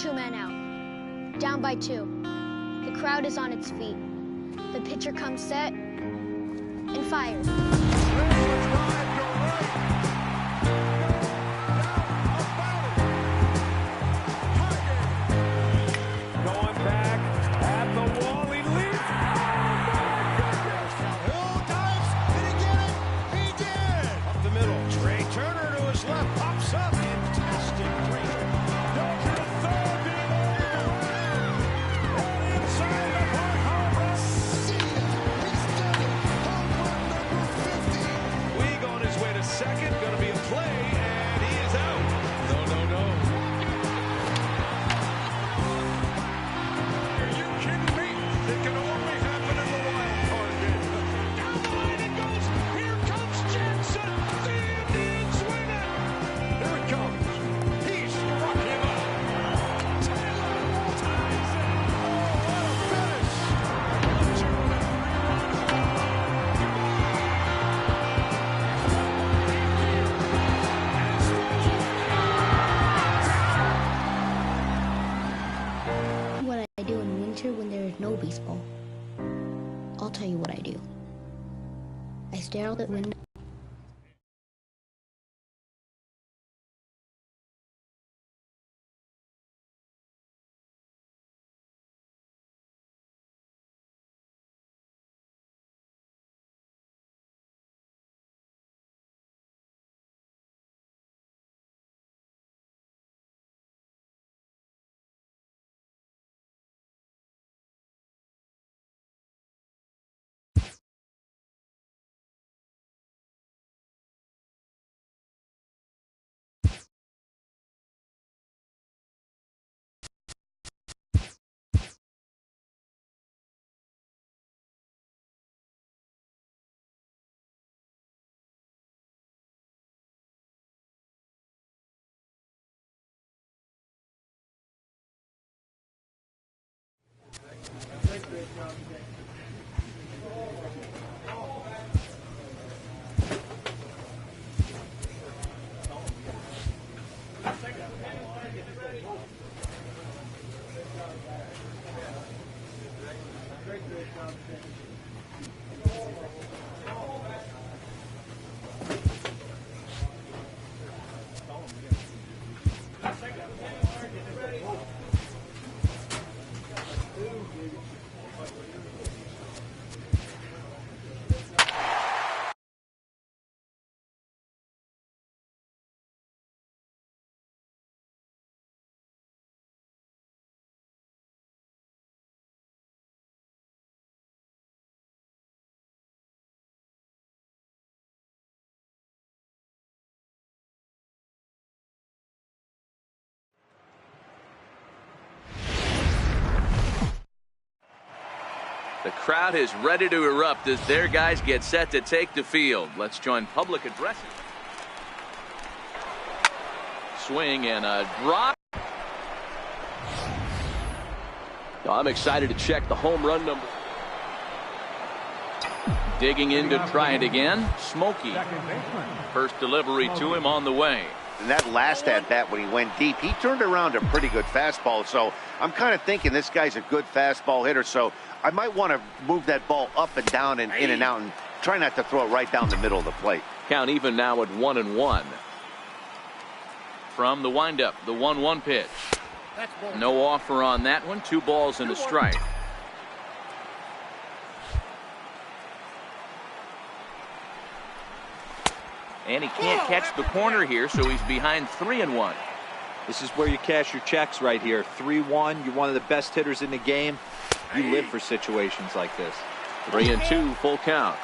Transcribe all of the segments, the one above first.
2 men out. Down by 2. The crowd is on its feet. The pitcher comes set and fires. Going back at the wall, he leaps. Oh my goodness! Who dives? Did he get it? He did. Up the middle, Trey Turner to his left, pops up. Fantastic Trey Turner. Down to the third, being overground. On inside the park, home run. See ya. He's done it. Home run number 50. Weig on his way to second, going to be a play, and he is out. No. It can only happen in the wild card game. Down the line it goes. Here comes Jensen. The Indians win it. Here it comes. He struck him out. Taylor ties it. Oh, what a finish. 2-3 What I do in winter when there is no baseball. I'll tell you what I do. I stare out the window. The crowd is ready to erupt as their guys get set to take the field. Let's join public addresses. Swing and a drop. I'm excited to check the home run number. Digging in to try it again. Smokey. First delivery to him on the way. And that last at bat when he went deep, he turned around a pretty good fastball. So I'm kind of thinking this guy's a good fastball hitter. So I might want to move that ball up and down and in and out and try not to throw it right down the middle of the plate. Count even now at 1-1. From the windup, the 1-1 pitch. No offer on that one. 2 balls and a strike. And he can't catch the corner here, so he's behind 3-1. This is where you cash your checks right here. 3-1. You're one of the best hitters in the game. You live for situations like this. 3-2, full count.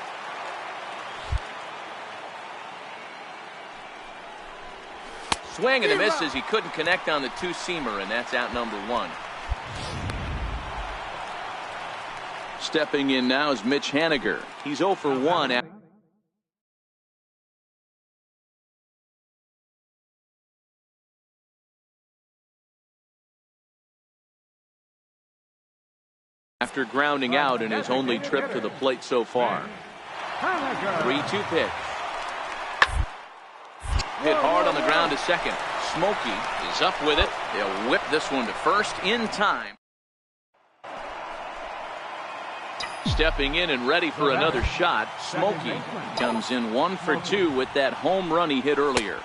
Swing and a miss as he couldn't connect on the 2-seamer, and that's out number 1. Stepping in now is Mitch Haniger. He's 0 for 1 after grounding out in his only trip to the plate so far. 3-2 pitch. Hit hard on the ground to second. Smokey is up with it. They'll whip this one to first in time. Stepping in and ready for another shot, Smokey comes in 1 for 2 with that home run he hit earlier.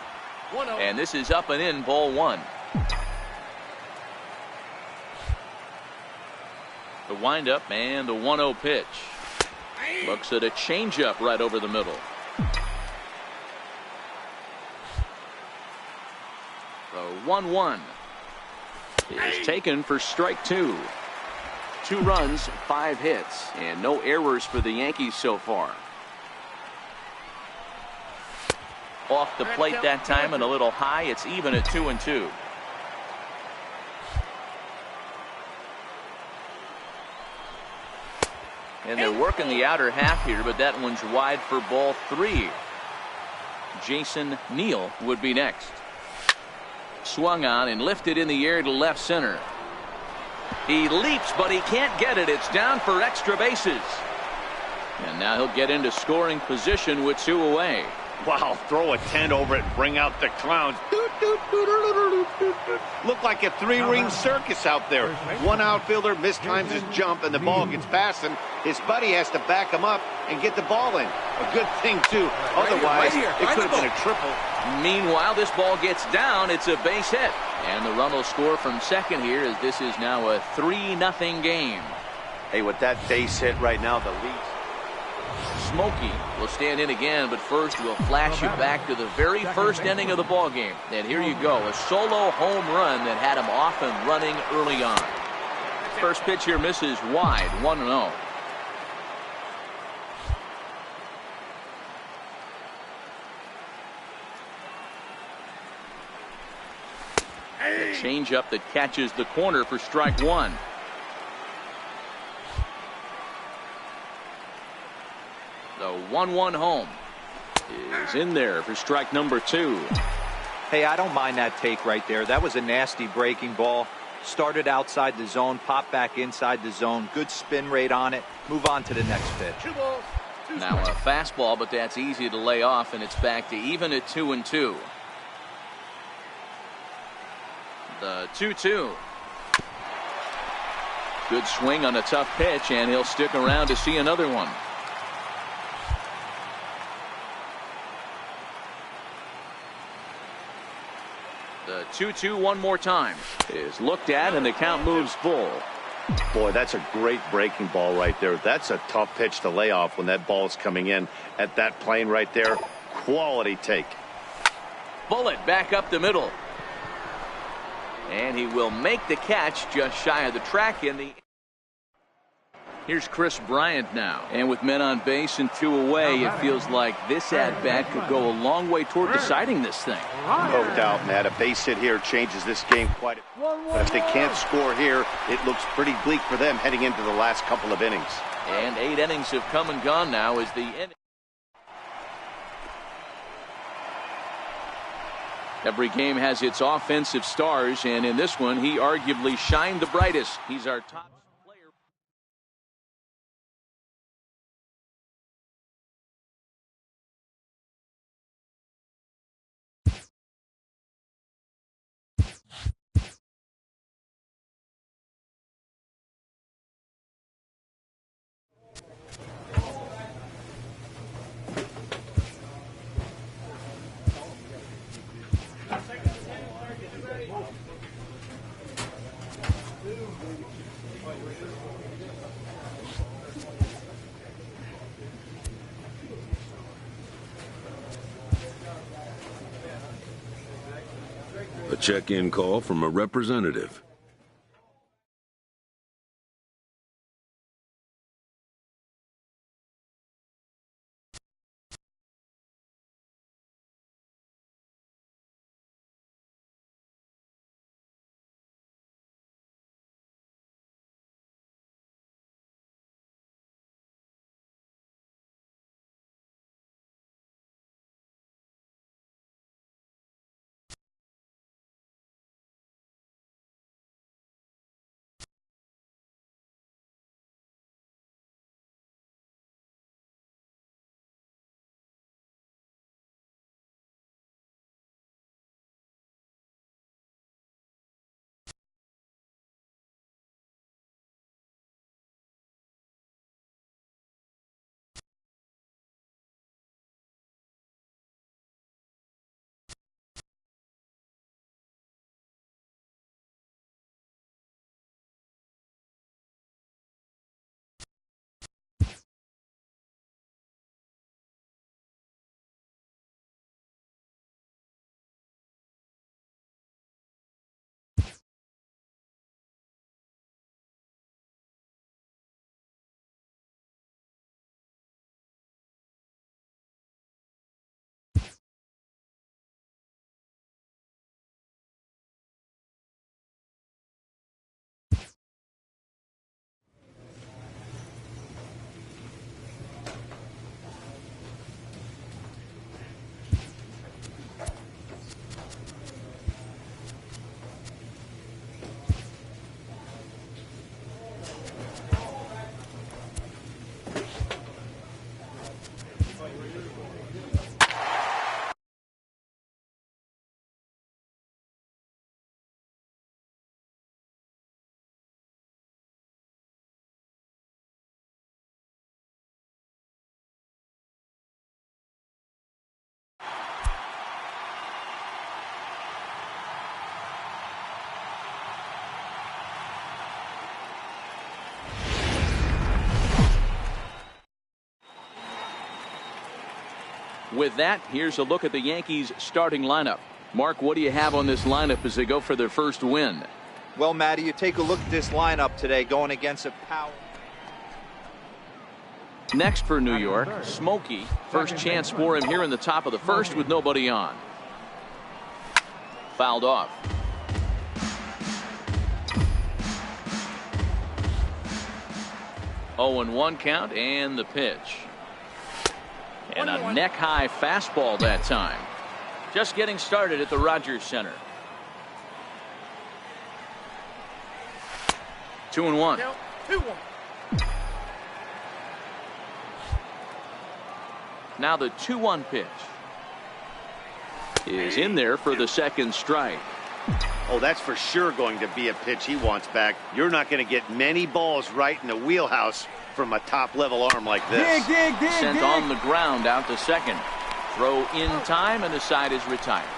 And this is up and in, ball 1. The windup and the 1-0 pitch. Looks at a changeup right over the middle. The 1-1 is taken for strike 2. 2 runs, 5 hits, and no errors for the Yankees so far. Off the plate that time and a little high. It's even at 2-2. And they're working the outer half here, but that one's wide for ball 3. Jason Neal would be next. Swung on and lifted in the air to left center. He leaps, but he can't get it. It's down for extra bases. And now he'll get into scoring position with 2 away. Wow, throw a tent over it and bring out the clowns. Look like a 3-ring circus out there. One outfielder mistimes his jump and the ball gets past him. His buddy has to back him up and get the ball in. A good thing, too. Otherwise, it could have been a triple. Meanwhile, this ball gets down. It's a base hit. And the run will score from second here as this is now a 3-0 game. Hey, with that base hit right now, the lead. Smokey will stand in again, but first we'll flash you back to the very first inning of the ball game. And here you go, a solo home run that had him off and running early on. First pitch here misses wide, 1-0. A changeup that catches the corner for strike 1. The 1-1 home is in there for strike number 2. Hey, I don't mind that take right there. That was a nasty breaking ball. Started outside the zone, popped back inside the zone. Good spin rate on it. Move on to the next pitch. Now a fastball, but that's easy to lay off, and it's back to even at 2-2. The 2-2. Good swing on a tough pitch, and he'll stick around to see another one. The 2-2 one more time is looked at, and the count moves full. Boy, that's a great breaking ball right there. That's a tough pitch to lay off when that ball is coming in at that plane right there. Quality take. Bullet back up the middle. And he will make the catch just shy of the track in the. Here's Chris Bryant now. And with men on base and 2 away, it feels like this at-bat could go a long way toward deciding this thing. No doubt, Matt. A base hit here changes this game quite a bit. But if they can't score here, it looks pretty bleak for them heading into the last couple of innings. And 8 innings have come and gone now as the inning. Every game has its offensive stars, and in this one, he arguably shined the brightest. He's our top A check-in call from a representative. With that, here's a look at the Yankees starting lineup. Mark, what do you have on this lineup as they go for their first win? Well, Matty, you take a look at this lineup today going against a power. Next for New York, Smokey. First chance for him here in the top of the first with nobody on. Fouled off. Oh, and 1 count, and the pitch. And a neck-high fastball that time. Just getting started at the Rogers Center. 2-1. 2-1. Now the 2-1 pitch is in there for the second strike. Oh, that's for sure going to be a pitch he wants back. You're not going to get many balls right in the wheelhouse from a top-level arm like this. Sent on the ground out to second. Throw in time, and the side is retired.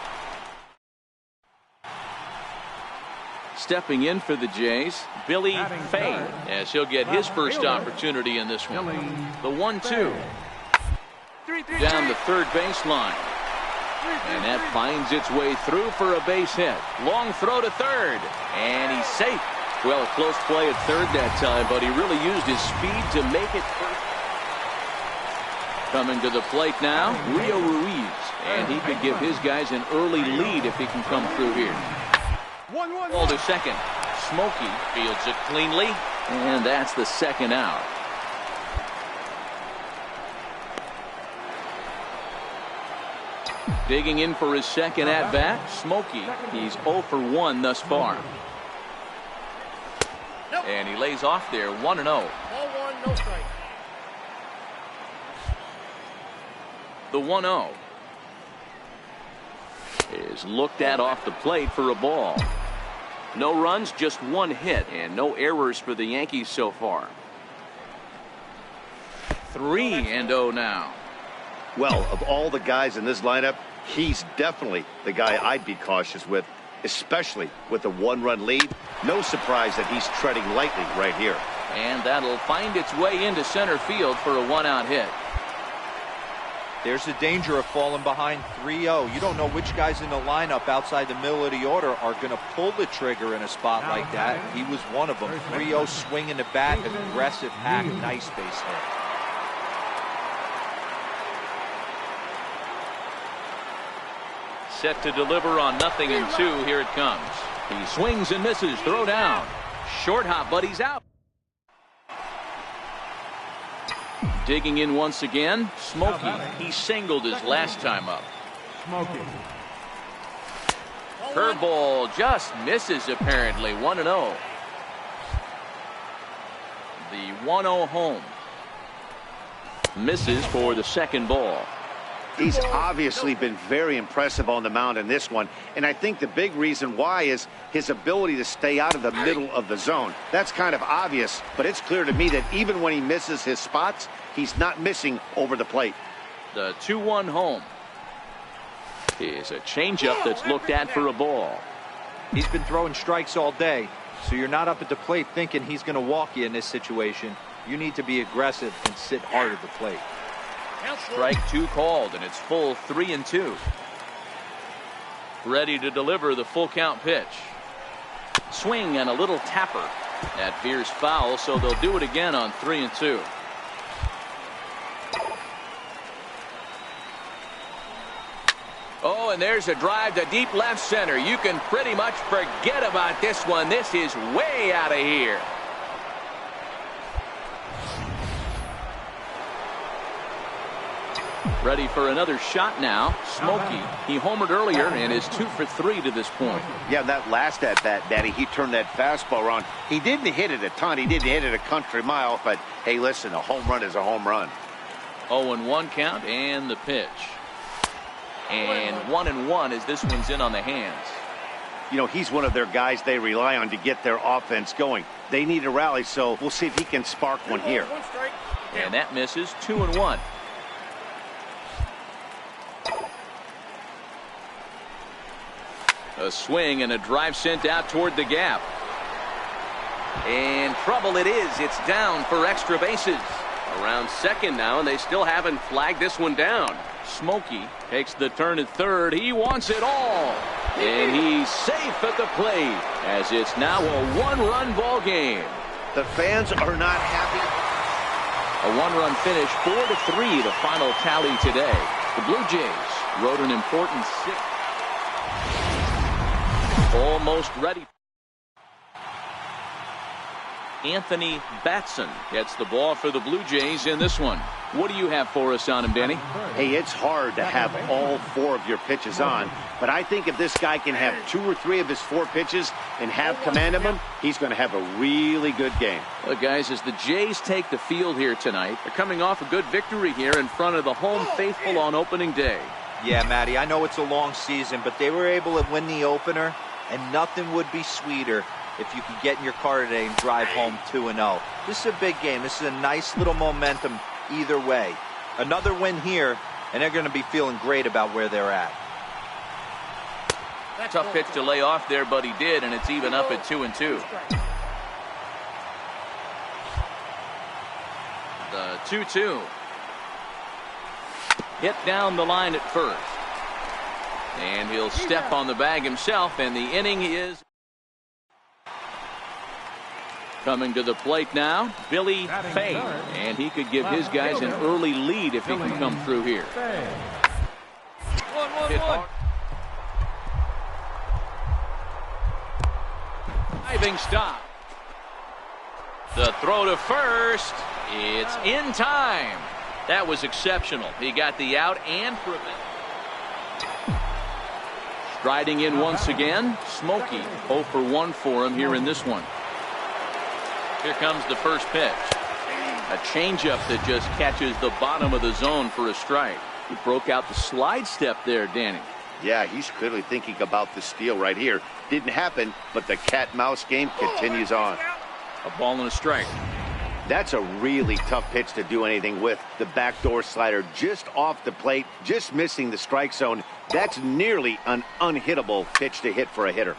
Stepping in for the Jays, Billy Fay, as he'll get his first opportunity in this one. The 1-2. Down the third baseline. And that finds its way through for a base hit. Long throw to third. And he's safe. Well, a close play at third that time, but he really used his speed to make it first. Coming to the plate now, Rio Ruiz. And he could give his guys an early lead if he can come through here. Ball to second. Smokey fields it cleanly. And that's the second out. Digging in for his second at-bat, Smokey. He's 0 for 1 thus far. And he lays off there, 1-0. Ball 1, no strike. The 1-0 is looked at off the plate for a ball. No runs, just 1 hit, and no errors for the Yankees so far. 3-0 now. Well, of all the guys in this lineup, he's definitely the guy I'd be cautious with, especially with a 1-run lead. No surprise that he's treading lightly right here. And that'll find its way into center field for a 1-out hit. There's the danger of falling behind 3-0. You don't know which guys in the lineup outside the middle of the order are going to pull the trigger in a spot like that. He was one of them. 3-0 swinging the bat, aggressive hack, nice base hit. Set to deliver on 0-2. Here it comes. He swings and misses. Throw down. Short hop, but he's out. Digging in once again, Smokey. He singled his last time up. Curveball just misses apparently. 1-0. The 1-0 home. Misses for the second ball. He's obviously been very impressive on the mound in this one, and I think the big reason why is his ability to stay out of the middle of the zone. That's kind of obvious, but it's clear to me that even when he misses his spots, he's not missing over the plate. The 2-1 home is a changeup that's looked at for a ball. He's been throwing strikes all day, so you're not up at the plate thinking he's going to walk you in this situation. You need to be aggressive and sit hard at the plate. Strike 2 called, and it's full 3-2. Ready to deliver the full count pitch. Swing and a little tapper. That veers foul, so they'll do it again on 3-2. Oh, and there's a drive to deep left center. You can pretty much forget about this one. This is way out of here. Ready for another shot now. Smokey. He homered earlier and is 2 for 3 to this point. Yeah, that last at-bat, Daddy, he turned that fastball around. He didn't hit it a ton. He didn't hit it a country mile, but hey, listen, a home run is a home run. 0-1 count and the pitch. And 1-1 as this one's in on the hands. You know, he's one of their guys they rely on to get their offense going. They need a rally, so we'll see if he can spark one here. And that misses. 2-1. A swing and a drive sent out toward the gap. And trouble it is. It's down for extra bases. Around second now, and they still haven't flagged this one down. Smokey takes the turn at third. He wants it all. And he's safe at the plate as it's now a one-run ball game. The fans are not happy. A one-run finish, 4-3, the final tally today. The Blue Jays wrote an important sixth. Almost ready. Anthony Batson gets the ball for the Blue Jays in this one. What do you have for us on him, Danny? Hey, it's hard to have all 4 of your pitches on, but I think if this guy can have 2 or 3 of his 4 pitches and have command of them, he's going to have a really good game. Well, guys, as the Jays take the field here tonight, they're coming off a good victory here in front of the home faithful on opening day. Yeah, Matty, I know it's a long season, but they were able to win the opener, and nothing would be sweeter if you could get in your car today and drive home 2-0. This is a big game. This is a nice little momentum either way. Another win here, and they're going to be feeling great about where they're at. Tough pitch to lay off there, but he did, and it's even up at 2-2. The 2-2. Hit down the line at first. And he'll step on the bag himself, and the inning is coming to the plate now, Billy Faye, and he could give his guys an early lead if he can come through here. Diving stop. The throw to first. It's in time. That was exceptional. He got the out and prevented. Striding in once again, Smokey 0 for 1 for him here in this one. Here comes the first pitch. A changeup that just catches the bottom of the zone for a strike. He broke out the slide step there, Danny. Yeah, he's clearly thinking about the steal right here. Didn't happen, but the cat-mouse game continues on. A ball and a strike. That's a really tough pitch to do anything with. The backdoor slider just off the plate, just missing the strike zone. That's nearly an unhittable pitch to hit for a hitter.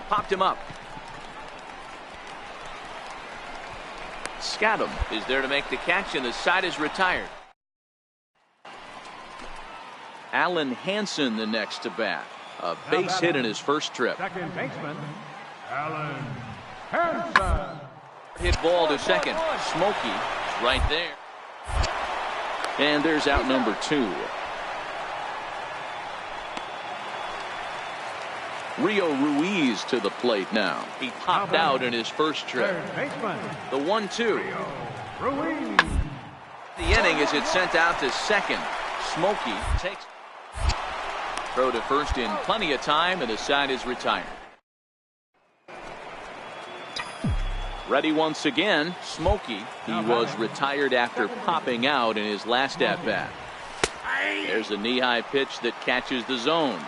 Popped him up. Scadam is there to make the catch, and the side is retired. Alan Hansen the next to bat. A base hit in his first trip. Second baseman, Alan Hansen. Hit ball to second. Smokey right there. And there's out number 2. Rio Ruiz to the plate now. He popped out in his first trip. The 1-2. The inning as it's sent out to second. Smokey takes. Throw to first in plenty of time, and the side is retired. Ready once again, Smokey. He was retired after popping out in his last at-bat. There's a knee-high pitch that catches the zone.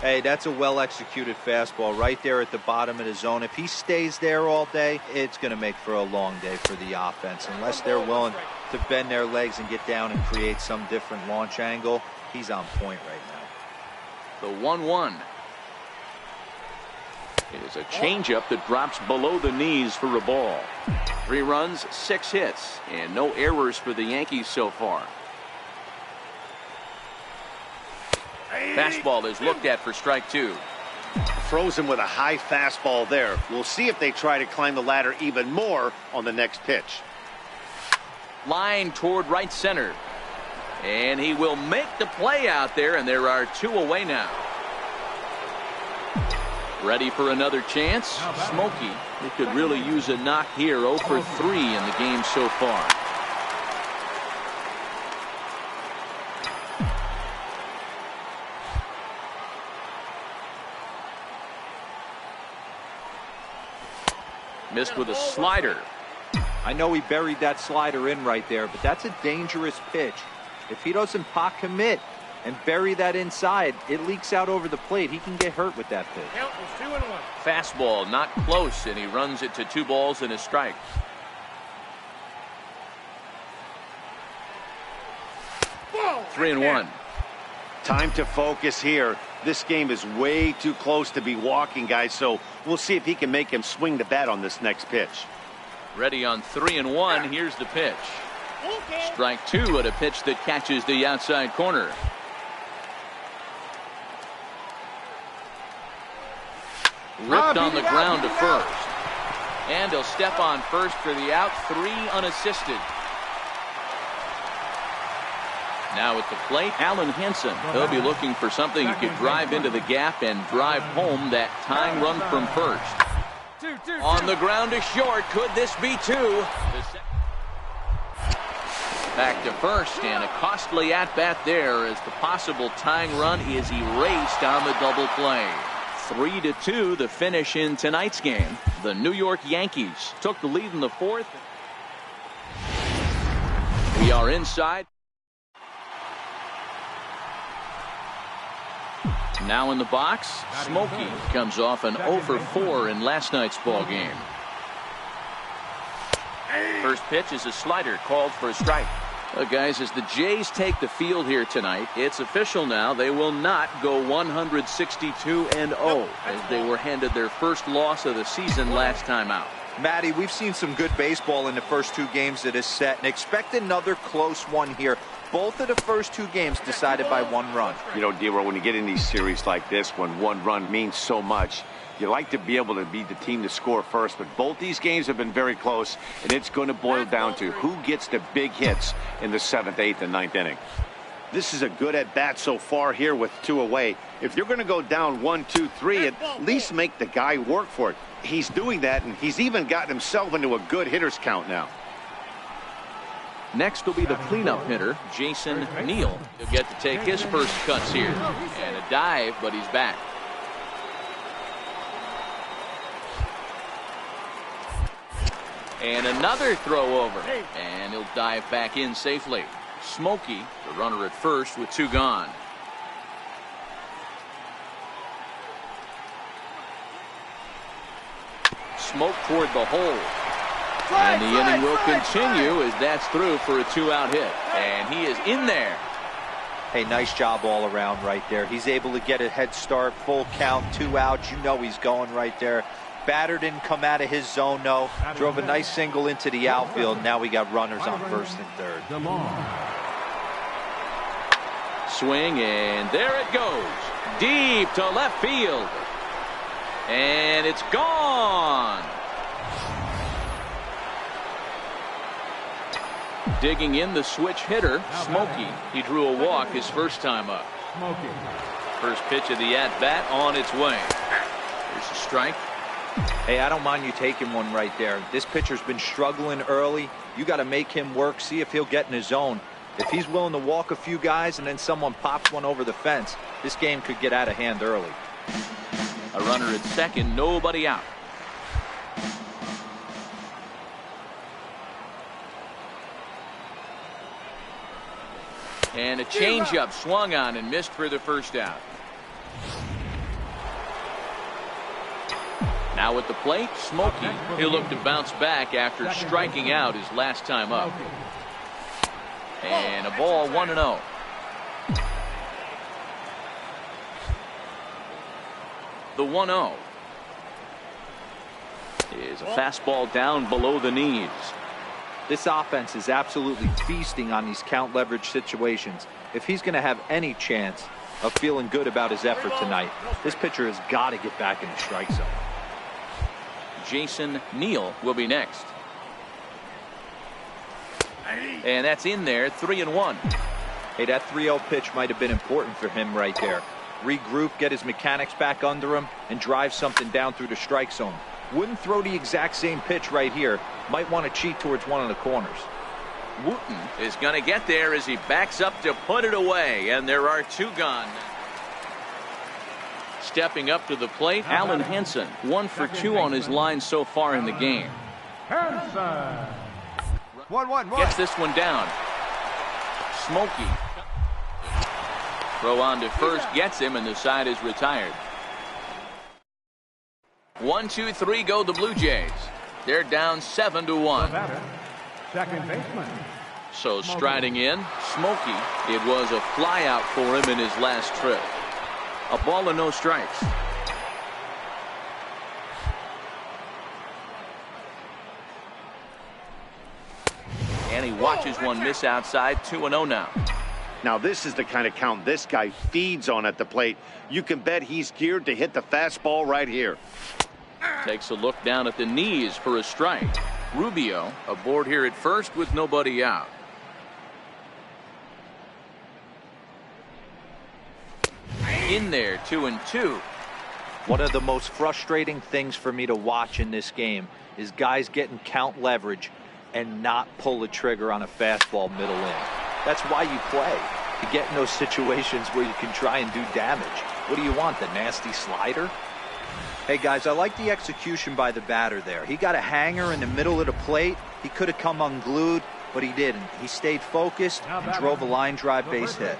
Hey, that's a well-executed fastball right there at the bottom of the zone. If he stays there all day, it's going to make for a long day for the offense. Unless they're willing to bend their legs and get down and create some different launch angle, he's on point right now. The 1-1. It is a changeup that drops below the knees for a ball. 3 runs, 6 hits, and no errors for the Yankees so far. Fastball is looked at for strike 2. Throws him with a high fastball there. We'll see if they try to climb the ladder even more on the next pitch. Line toward right center. And he will make the play out there, and there are 2 away now. Ready for another chance? Smokey, he could really use a knock here. 0 for 3 in the game so far. Missed with a slider. I know he buried that slider in right there, but that's a dangerous pitch. If he doesn't pot commit and bury that inside, it leaks out over the plate. He can get hurt with that pitch. Count is 2-1. Fastball not close, and he runs it to 2 balls and a strike. Ball. 3-1. Time to focus here. This game is way too close to be walking, guys, so we'll see if he can make him swing the bat on this next pitch. Ready on 3-1. Here's the pitch. Strike two at a pitch that catches the outside corner. Ripped on the ground to first. And he'll step on first for the out. 3 unassisted. Now at the plate, Alan Henson. He'll be looking for something he could drive into the gap and drive home that tying run from first. On the ground to short. Could this be 2? Back to first, and a costly at-bat there as the possible tying run is erased on the double play. 3-2 the finish in tonight's game. The New York Yankees took the lead in the 4th. We are inside. Now in the box, Smokey comes off an 0 for 4 in last night's ball game. First pitch is a slider called for a strike. Well, guys, as the Jays take the field here tonight, it's official now. They will not go 162-0 as they were handed their first loss of the season last time out. Matty, we've seen some good baseball in the first 2 games of this set, and expect another close one here. Both of the first 2 games decided by 1 run. You know, D-Roll, when you get in these series like this, when 1 run means so much, you like to be able to be the team to score first, but both these games have been very close, and it's going to boil down to who gets the big hits in the 7th, 8th, and 9th inning. This is a good at-bat so far here with 2 away. If you're going to go down 1, 2, 3, at least make the guy work for it. He's doing that, and he's even gotten himself into a good hitter's count now. Next will be the cleanup hitter, Jason Neal. He'll get to take his first cuts here. And a dive, but he's back. And another throw over. And he'll dive back in safely. Smokey, the runner at first with 2 gone. Smoke toward the hole. And the inning will continue as that's through for a 2-out hit. And he is in there. Hey, nice job all around right there. He's able to get a head start, full count, 2 outs. You know he's going right there. Batter didn't come out of his zone, no. Drove a nice single into the outfield. Now we got runners on first and third. Swing, and there it goes. Deep to left field. And it's gone. Digging in the switch hitter, Smokey. He drew a walk his first time up. First pitch of the at-bat on its way. There's a strike. Hey, I don't mind you taking one right there. This pitcher's been struggling early. You got to make him work, see if he'll get in his zone. If he's willing to walk a few guys and then someone pops one over the fence, this game could get out of hand early. A runner at second, nobody out. And a changeup swung on and missed for the first out. Now at the plate, Smokey. He'll look to bounce back after striking out his last time up. And a ball 1-0. The 1-0 is a fastball down below the knees. This offense is absolutely feasting on these count leverage situations. If he's going to have any chance of feeling good about his effort tonight, this pitcher has got to get back in the strike zone. Jason Neal will be next. And that's in there, 3-1. Hey, that 3-0 pitch might have been important for him right there. Regroup, get his mechanics back under him, and drive something down through the strike zone. Wouldn't throw the exact same pitch right here. Might want to cheat towards one of the corners. Wooten is going to get there as he backs up to put it away, and there are 2 gone. Stepping up to the plate, Alan Henson, 1 for 2 on his line so far in the game. Henson. 1-1. Gets this one down. Smokey. Throw on to first, gets him, and the side is retired. 1, 2, 3 go the Blue Jays. They're down 7-1. Second baseman. So striding in, Smokey. It was a fly out for him in his last trip. A ball and no strikes. And And he watches one miss outside. 2-0 now. Now this is the kind of count this guy feeds on at the plate. You can bet he's geared to hit the fastball right here. Takes a look down at the knees for a strike. Rubio aboard here at first with nobody out. In there, 2-2. One of the most frustrating things for me to watch in this game is guys getting count leverage and not pull the trigger on a fastball middle in. That's why you play, to get in those situations where you can try and do damage. What do you want, the nasty slider? Hey guys, I like the execution by the batter there. He got a hanger in the middle of the plate. He could have come unglued, but he didn't. He stayed focused and drove a line drive base hit.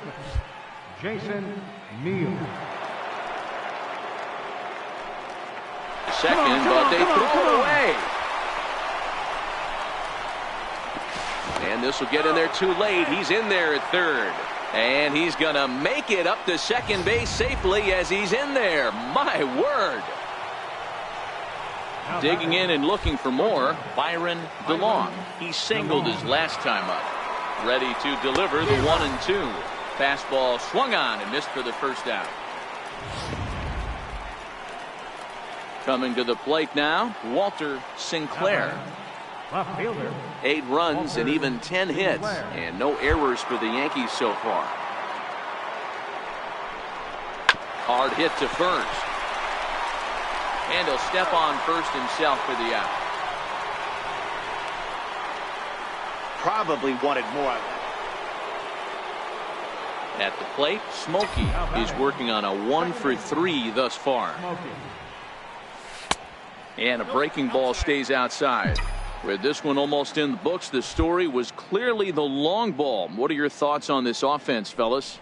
Jason Neal. Second, but they throw it away. And this will get in there too late. He's in there at third. And he's going to make it up to second base safely as he's in there. My word. Digging in and looking for more, Byron DeLong. He singled his last time up. Ready to deliver the 1-2. Fastball swung on and missed for the first out. Coming to the plate now, Walter Sinclair. 8 runs and even 10 hits, and no errors for the Yankees so far. Hard hit to first. And he'll step on first himself for the out. Probably wanted more. At the plate, Smokey is working on a 1-for-3 thus far. And a breaking ball stays outside. With this one almost in the books, the story was clearly the long ball. What are your thoughts on this offense, fellas?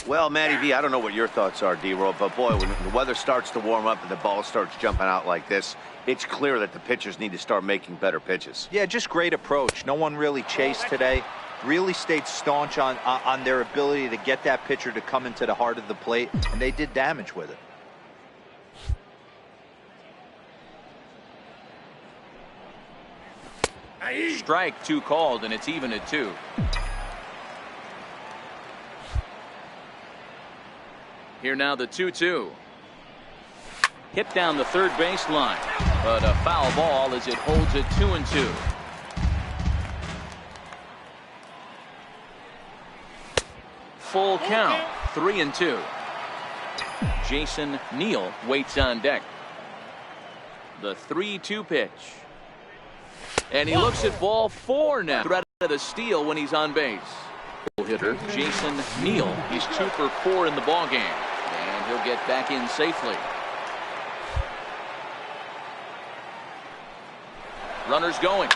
Well, Matty V, I don't know what your thoughts are, D-Roll, but boy, when the weather starts to warm up and the ball starts jumping out like this, it's clear that the pitchers need to start making better pitches. Yeah, just great approach. No one really chased today. Really stayed staunch on their ability to get that pitcher to come into the heart of the plate, and they did damage with it. Strike 2 called, and it's even at 2. Here now the 2-2. Hit down the third baseline, but a foul ball as it holds it 2-2. Full count, 3-2. Jason Neal waits on deck. The 3-2 pitch. And he looks at ball 4 now. Threat of a steal when he's on base. Hitter Jason Neal. He's 2 for 4 in the ball game, and he'll get back in safely. Runners going,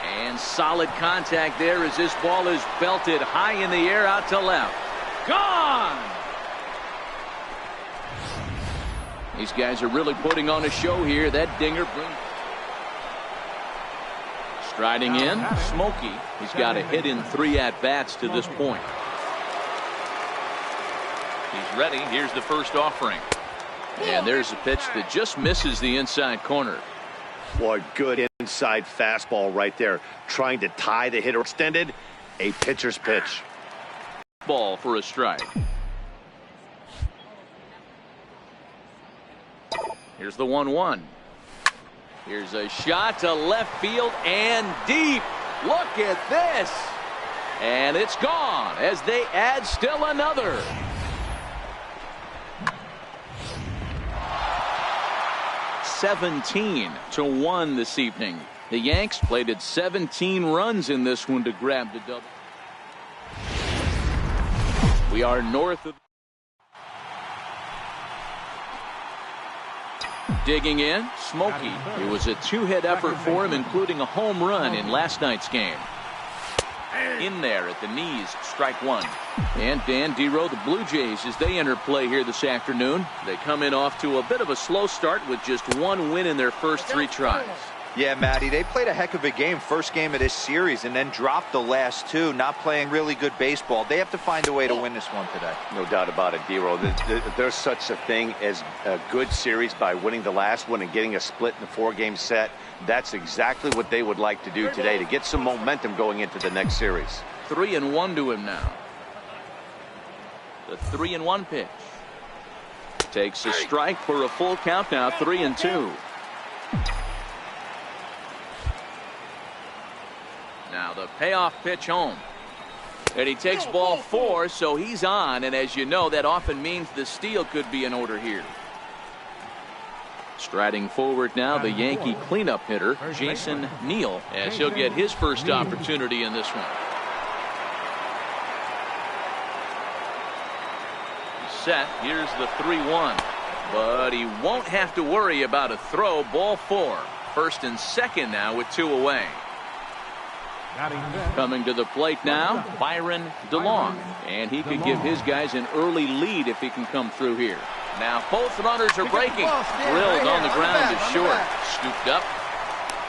and solid contact there as this ball is belted high in the air out to left. Gone. These guys are really putting on a show here. That dinger brings. Striding in, Smokey. He's got a hit in 3 at-bats to this point. He's ready. Here's the first offering. And there's a pitch that just misses the inside corner. Boy, good inside fastball right there. Trying to tie the hitter. Extended. A pitcher's pitch. Ball for a strike. Here's the 1-1. Here's a shot to left field and deep. Look at this. And it's gone as they add still another. (17-1) this evening. The Yanks plated 17 runs in this one to grab the double. We are north of. Digging in, Smokey. It was a 2-hit effort for him, including a home run in last night's game. In there at the knees, strike 1. And Dan Dero, the Blue Jays, as they enter play here this afternoon, they come in off to a bit of a slow start with just 1 win in their first 3 tries. Yeah, Matty, they played a heck of a game, first game of this series, and then dropped the last two, not playing really good baseball. They have to find a way to win this one today. No doubt about it, D-Roll. There's such a thing as a good series by winning the last one and getting a split in the 4-game set. That's exactly what they would like to do today to get some momentum going into the next series. 3-1 to him now. The 3-1 pitch. Takes a strike for a full count now, 3-2. Now the payoff pitch home. And he takes ball 4, so he's on. And as you know, that often means the steal could be in order here. Striding forward now, the Yankee cleanup hitter, Jason Neal, as he'll get his first opportunity in this one. Set. Here's the 3-1. But he won't have to worry about a throw. Ball 4. First and second now with 2 away. Coming to the plate now, Byron DeLong. And he could give his guys an early lead if he can come through here. Now both runners are breaking. Drilled on the ground is short. Scooped up.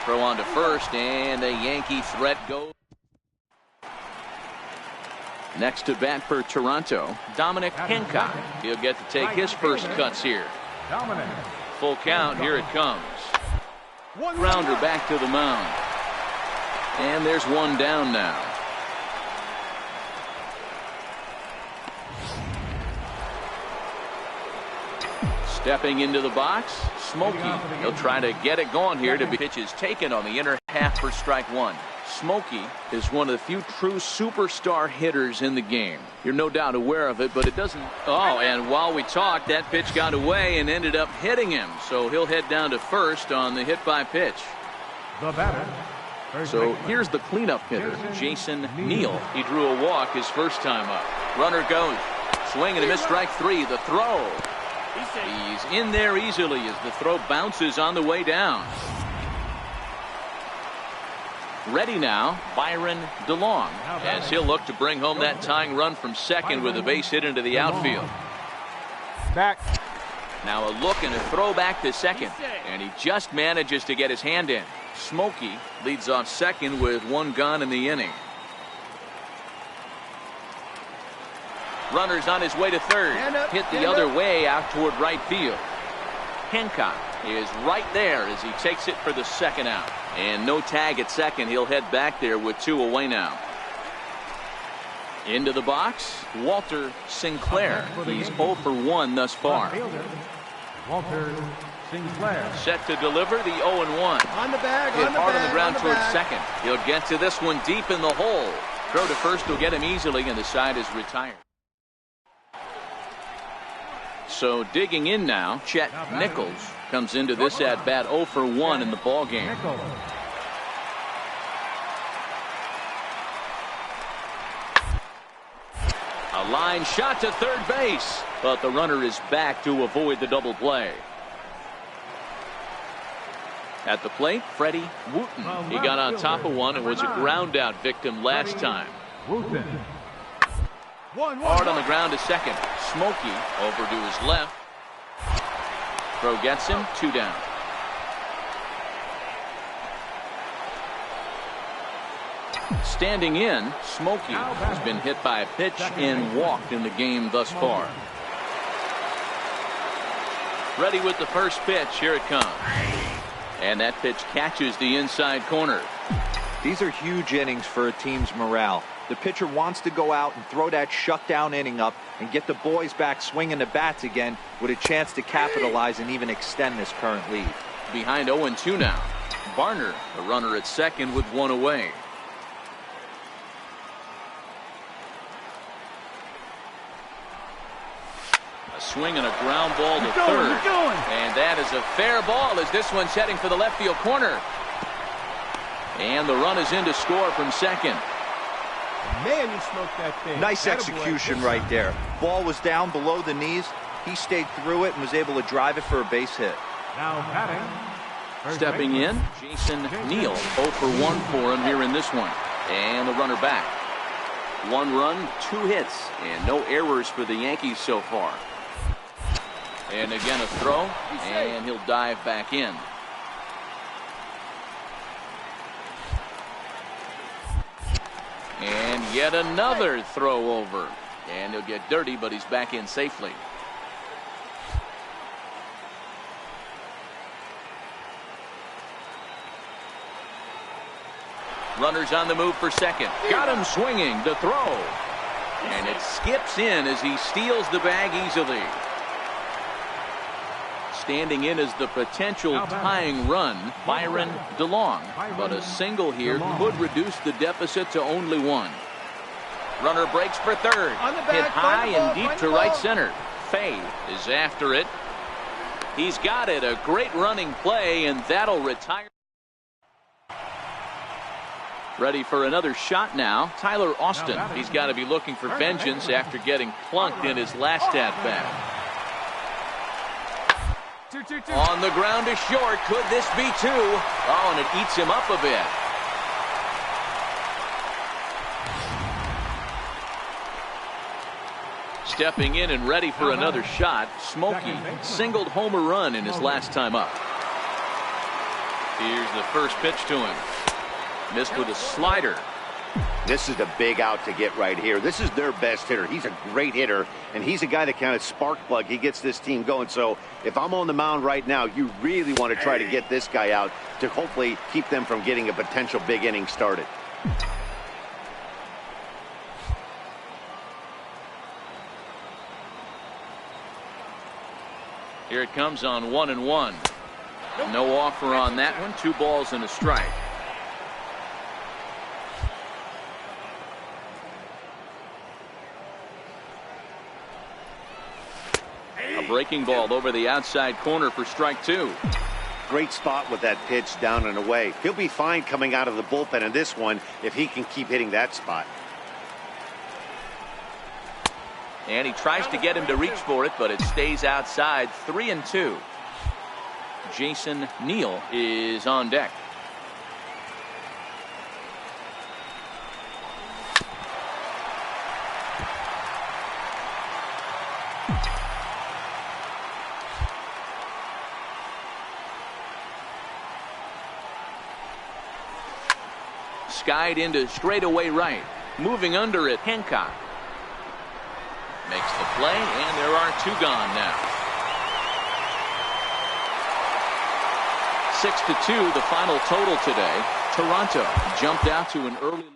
Throw on to first, and the Yankee threat goes. Next to bat for Toronto, Dominic Hancock. He'll get to take his first cuts here. Full count, here it comes. Grounder back to the mound. And there's one down now. Stepping into the box, Smokey. He'll try to get it going here to be pitches taken on the inner half for strike 1. Smokey is one of the few true superstar hitters in the game. You're no doubt aware of it, but it doesn't. Oh, and while we talked, that pitch got away and ended up hitting him. So he'll head down to first on the hit by pitch. The batter. So here's the cleanup hitter, Jason Neal. He drew a walk his first time up. Runner goes. Swing and a miss, strike 3. The throw. He's in there easily as the throw bounces on the way down. Ready now, Byron DeLong, as he'll look to bring home that tying run from second with a base hit into the outfield. Back. Now a look and a throw back to second, and he just manages to get his hand in. Smokey leads off second with 1 gone in the inning. Runner's on his way to third. Hit the other way out toward right field. Hancock is right there as he takes it for the second out. And no tag at second. He'll head back there with 2 away now. Into the box, Walter Sinclair. He's 0 for 1 thus far. Walter Sinclair. Set to deliver the 0-1. On the bag, Hit hard on the ground towards bag. second. He'll get to this one deep in the hole. Throw to first will get him easily, and the side is retired. So digging in now, Chet Nichols comes into this at bat 0 for 1 in the ball game. A line shot to third base, but the runner is back to avoid the double play. At the plate, Freddie Wooten. He got on top of one and was a ground out victim last time. Hard on the ground to second. Smokey over to his left. Throw gets him, 2 down. Standing in, Smokey has been hit by a pitch and walked in the game thus far. Ready with the first pitch. Here it comes. And that pitch catches the inside corner. These are huge innings for a team's morale. The pitcher wants to go out and throw that shutdown inning up and get the boys back swinging the bats again with a chance to capitalize and even extend this current lead. Behind 0-2 now. Barner, the runner at second with 1 away. A swing and a ground ball to third. And that is a fair ball as this one's heading for the left field corner. And the run is in to score from second. Man, you smoked that thing. Nice execution right there. Ball was down below the knees. He stayed through it and was able to drive it for a base hit. Now batting. Stepping in, Jason Neal. 0 for 1 for him here in this one. And the runner back. 1 run, 2 hits, and no errors for the Yankees so far. And again a throw, and he'll dive back in. Yet another throw over. And he'll get dirty, but he's back in safely. Runners on the move for second. Got him swinging. The throw. And it skips in as he steals the bag easily. Standing in as the potential tying run, Byron DeLong. But a single here could reduce the deficit to only one. Runner breaks for third. Hit high and deep to right center. Fay is after it. He's got it. A great running play, and that'll retire. Ready for another shot now. Tyler Austin. He's got to be looking for vengeance after getting plunked in his last at-bat. On the ground to short. Could this be two? Oh, and it eats him up a bit. Stepping in and ready for another shot. Smokey singled home a run in his last time up. Here's the first pitch to him. Missed with a slider. This is the big out to get right here. This is their best hitter. He's a great hitter, and he's a guy that kind of spark plug. He gets this team going. So if I'm on the mound right now, you really want to try to get this guy out to hopefully keep them from getting a potential big inning started. Here it comes on 1-1. No offer on that one. 2 balls and a strike. A breaking ball over the outside corner for strike 2. Great spot with that pitch down and away. He'll be fine coming out of the bullpen in this one if he can keep hitting that spot. And he tries to get him to reach for it, but it stays outside. 3-2. Jason Neal is on deck. Skied into straightaway right. Moving under it, Hancock. Makes the play, and there are 2 gone now. 6-2 the final total today. Toronto jumped out to an early lead.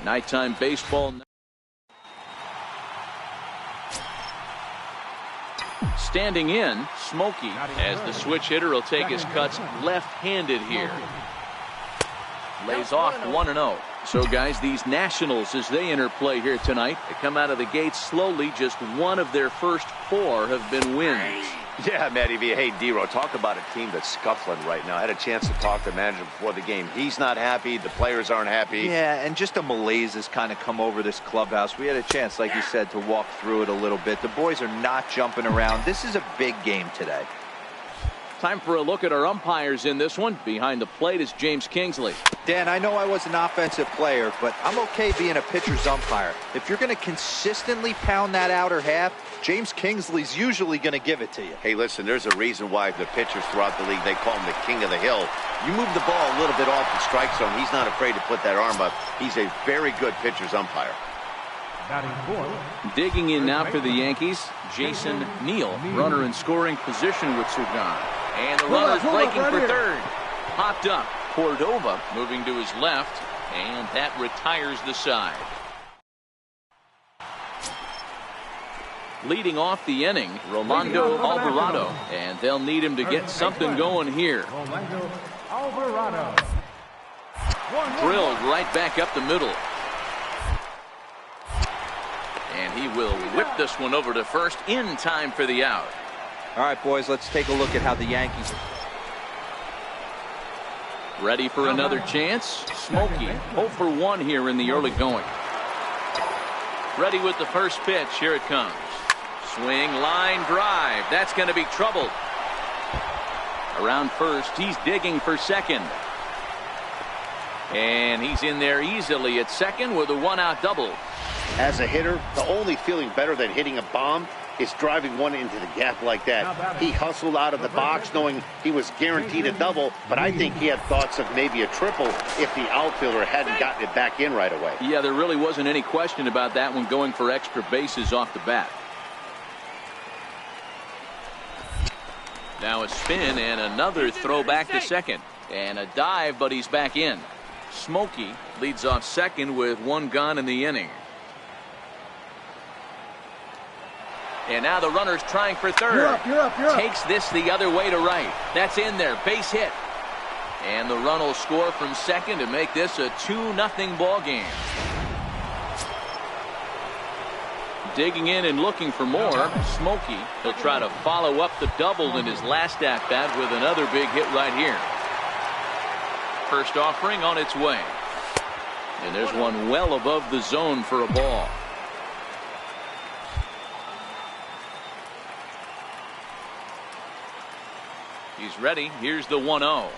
Nighttime baseball. Standing in, Smokey, as the switch hitter will take his cuts left-handed here. Lays off 1-0. So, guys, these Nationals, as they enter play here tonight, they come out of the gates slowly. Just one of their first 4 have been wins. Yeah, Matty V. Hey, D-Row, talk about a team that's scuffling right now. I had a chance to talk to the manager before the game. He's not happy. The players aren't happy. Yeah, and just a malaise has kind of come over this clubhouse. We had a chance, like you said, to walk through it a little bit. The boys are not jumping around. This is a big game today. Time for a look at our umpires in this one. Behind the plate is James Kingsley. Dan, I know I was an offensive player, but I'm okay being a pitcher's umpire. If you're going to consistently pound that outer half, James Kingsley's usually going to give it to you. Hey, listen, there's a reason why the pitchers throughout the league, they call him the king of the hill. You move the ball a little bit off the strike zone, he's not afraid to put that arm up. He's a very good pitcher's umpire. Digging in now for the Yankees, Jason Neal, runner in scoring position with 2 gone. And the runner's breaking for third. Popped up. Cordova moving to his left, and that retires the side. Leading off the inning, Rolando Alvarado, and they'll need him to get something going here. Rolando Alvarado. Drilled right back up the middle. And he will whip this one over to first in time for the out. All right, boys, let's take a look at how the Yankees are. Ready for another chance. Smokey 0 for 1 here in the early going. Ready with the first pitch. Here it comes. Swing, line drive. That's going to be trouble. Around first, he's digging for second. And he's in there easily at second with a 1-out double. As a hitter, the only feeling better than hitting a bomb is driving one into the gap like that. He hustled out of the box knowing he was guaranteed a double, but I think he had thoughts of maybe a triple if the outfielder hadn't gotten it back in right away. Yeah, there really wasn't any question about that one, going for extra bases off the bat. Now a spin and another throw back to second. And a dive, but he's back in. Smokey leads off second with 1 gone in the inning. And now the runner's trying for third. You're up. Takes this the other way to right. That's in there. Base hit. And the run will score from second to make this a 2-0 ball game. Digging in and looking for more. Smokey will try to follow up the double in his last at-bat with another big hit right here. First offering on its way. And there's one well above the zone for a ball. He's ready. Here's the 1-0.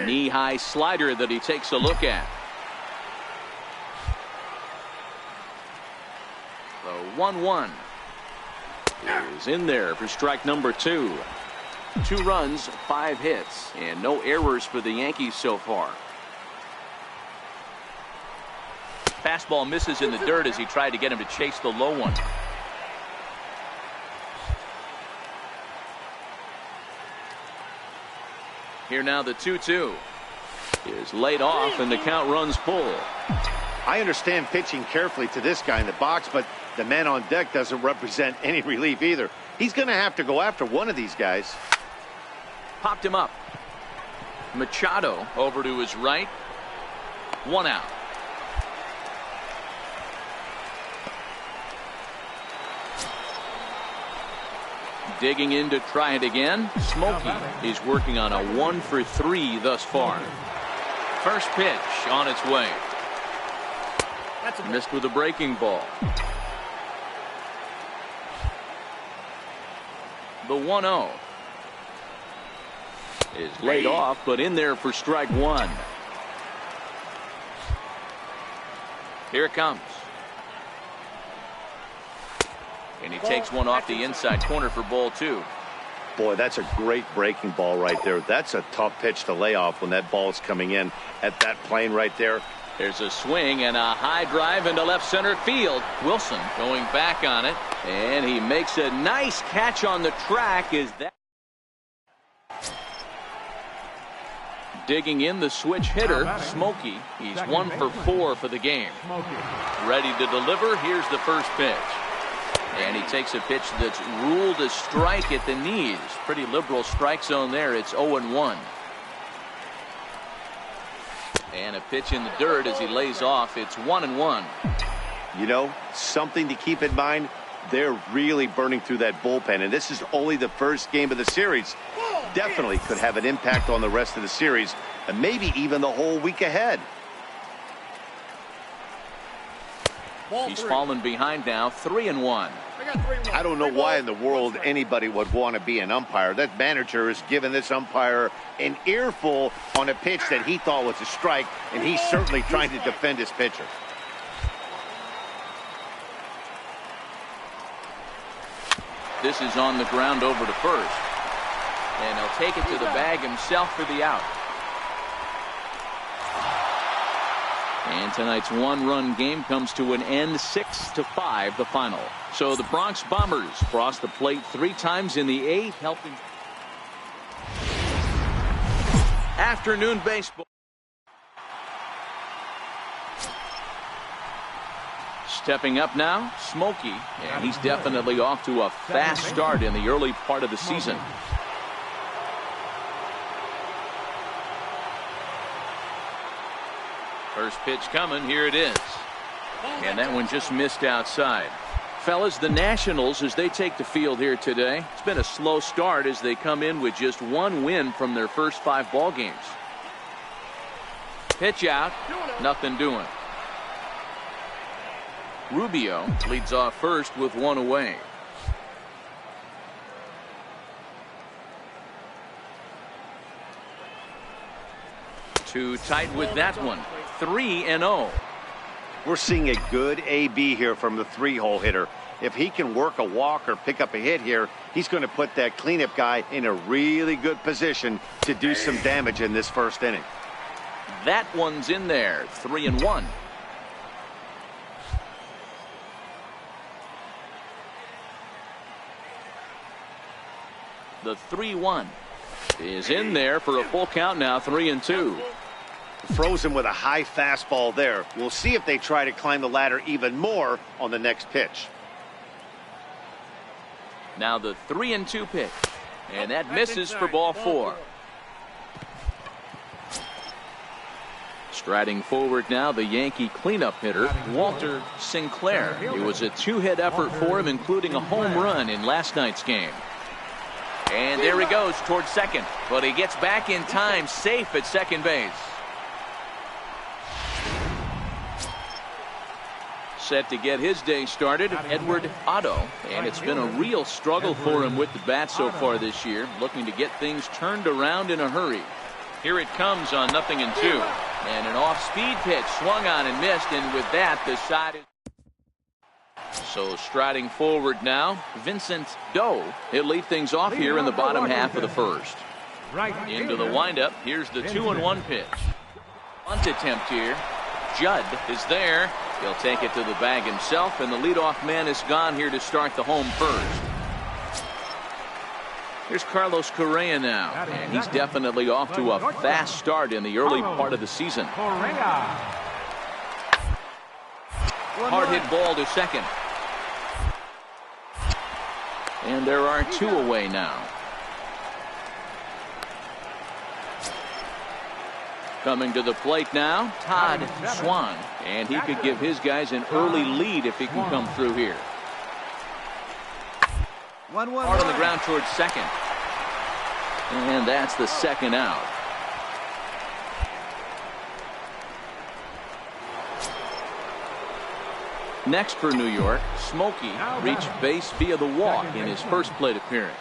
Knee-high slider that he takes a look at. The 1-1 is in there for strike number 2. 2 runs, 5 hits, and no errors for the Yankees so far. Fastball misses in the dirt as he tried to get him to chase the low one. Here now the 2-2 is laid off and the count runs full. I understand pitching carefully to this guy in the box, but the man on deck doesn't represent any relief either. He's going to have to go after one of these guys. Popped him up. Machado over to his right. 1 out. Digging in to try it again. Smokey is working on a 1 for 3 thus far. First pitch on its way. Missed with a breaking ball. The 1-0 is laid off, but in there for strike 1. Here it comes. And he takes one off the inside corner for ball 2. Boy, that's a great breaking ball right there. That's a tough pitch to lay off when that ball is coming in at that plane right there. There's a swing and a high drive into left center field. Wilson going back on it, and he makes a nice catch on the track. Is that digging in the switch hitter, Smokey? He's 1 for 4 for the game. Ready to deliver. Here's the first pitch. And he takes a pitch that's ruled a strike at the knees. Pretty liberal strike zone there. It's 0-1. And a pitch in the dirt as he lays off. It's 1-1. You know, something to keep in mind. They're really burning through that bullpen. And this is only the first game of the series. Definitely could have an impact on the rest of the series. And maybe even the whole week ahead. He's fallen behind now, 3-1. I don't know why in the world anybody would want to be an umpire. That manager has given this umpire an earful on a pitch that he thought was a strike, and he's certainly trying to defend his pitcher. This is on the ground over to first. And he'll take it to the bag himself for the out. And tonight's 1-run game comes to an end, 6-5 the final. So the Bronx Bombers cross the plate 3 times in the 8th, helping afternoon baseball. Stepping up now, Smokey, and he's definitely off to a fast start in the early part of the season. First pitch coming. Here it is. And that one just missed outside. Fellas, the Nationals, as they take the field here today, it's been a slow start as they come in with just one win from their first 5 ball games. Pitch out. Nothing doing. Rubio leads off first with 1 away. Too tight with that one. 3-0. We're seeing a good AB here from the 3-hole hitter. If he can work a walk or pick up a hit here, he's going to put that cleanup guy in a really good position to do some damage in this first inning. That one's in there. 3-1. The 3-1 is in there for a full count now. 3-2. Frozen with a high fastball there. We'll see if they try to climb the ladder even more on the next pitch. Now the 3-2 pitch, and that misses for ball 4. Striding forward now, the Yankee cleanup hitter, Walter Sinclair. It was a 2-hit effort for him, including a home run in last night's game. And there he goes towards second, but he gets back in time, safe at second base. Set to get his day started, Edward Otto, and it's been a real struggle for him with the bat so far this year, looking to get things turned around in a hurry. Here it comes on 0-2, and an off-speed pitch swung on and missed, and with that the side is... So striding forward now, Vincent Doe. He'll lead things off here in the bottom half of the first. Into the windup. Here's the 2-1 pitch. Bunt attempt here. Judd is there. He'll take it to the bag himself, and the leadoff man is gone here to start the home first. Here's Carlos Correa now, and he's definitely off to a fast start in the early part of the season. Hard hit ball to second. And there are 2 away now. Coming to the plate now, Todd Swan. And he could give his guys an early lead if he can come through here. Hard on the ground towards second. And that's the second out. Next for New York, Smokey reached base via the walk in his first plate appearance.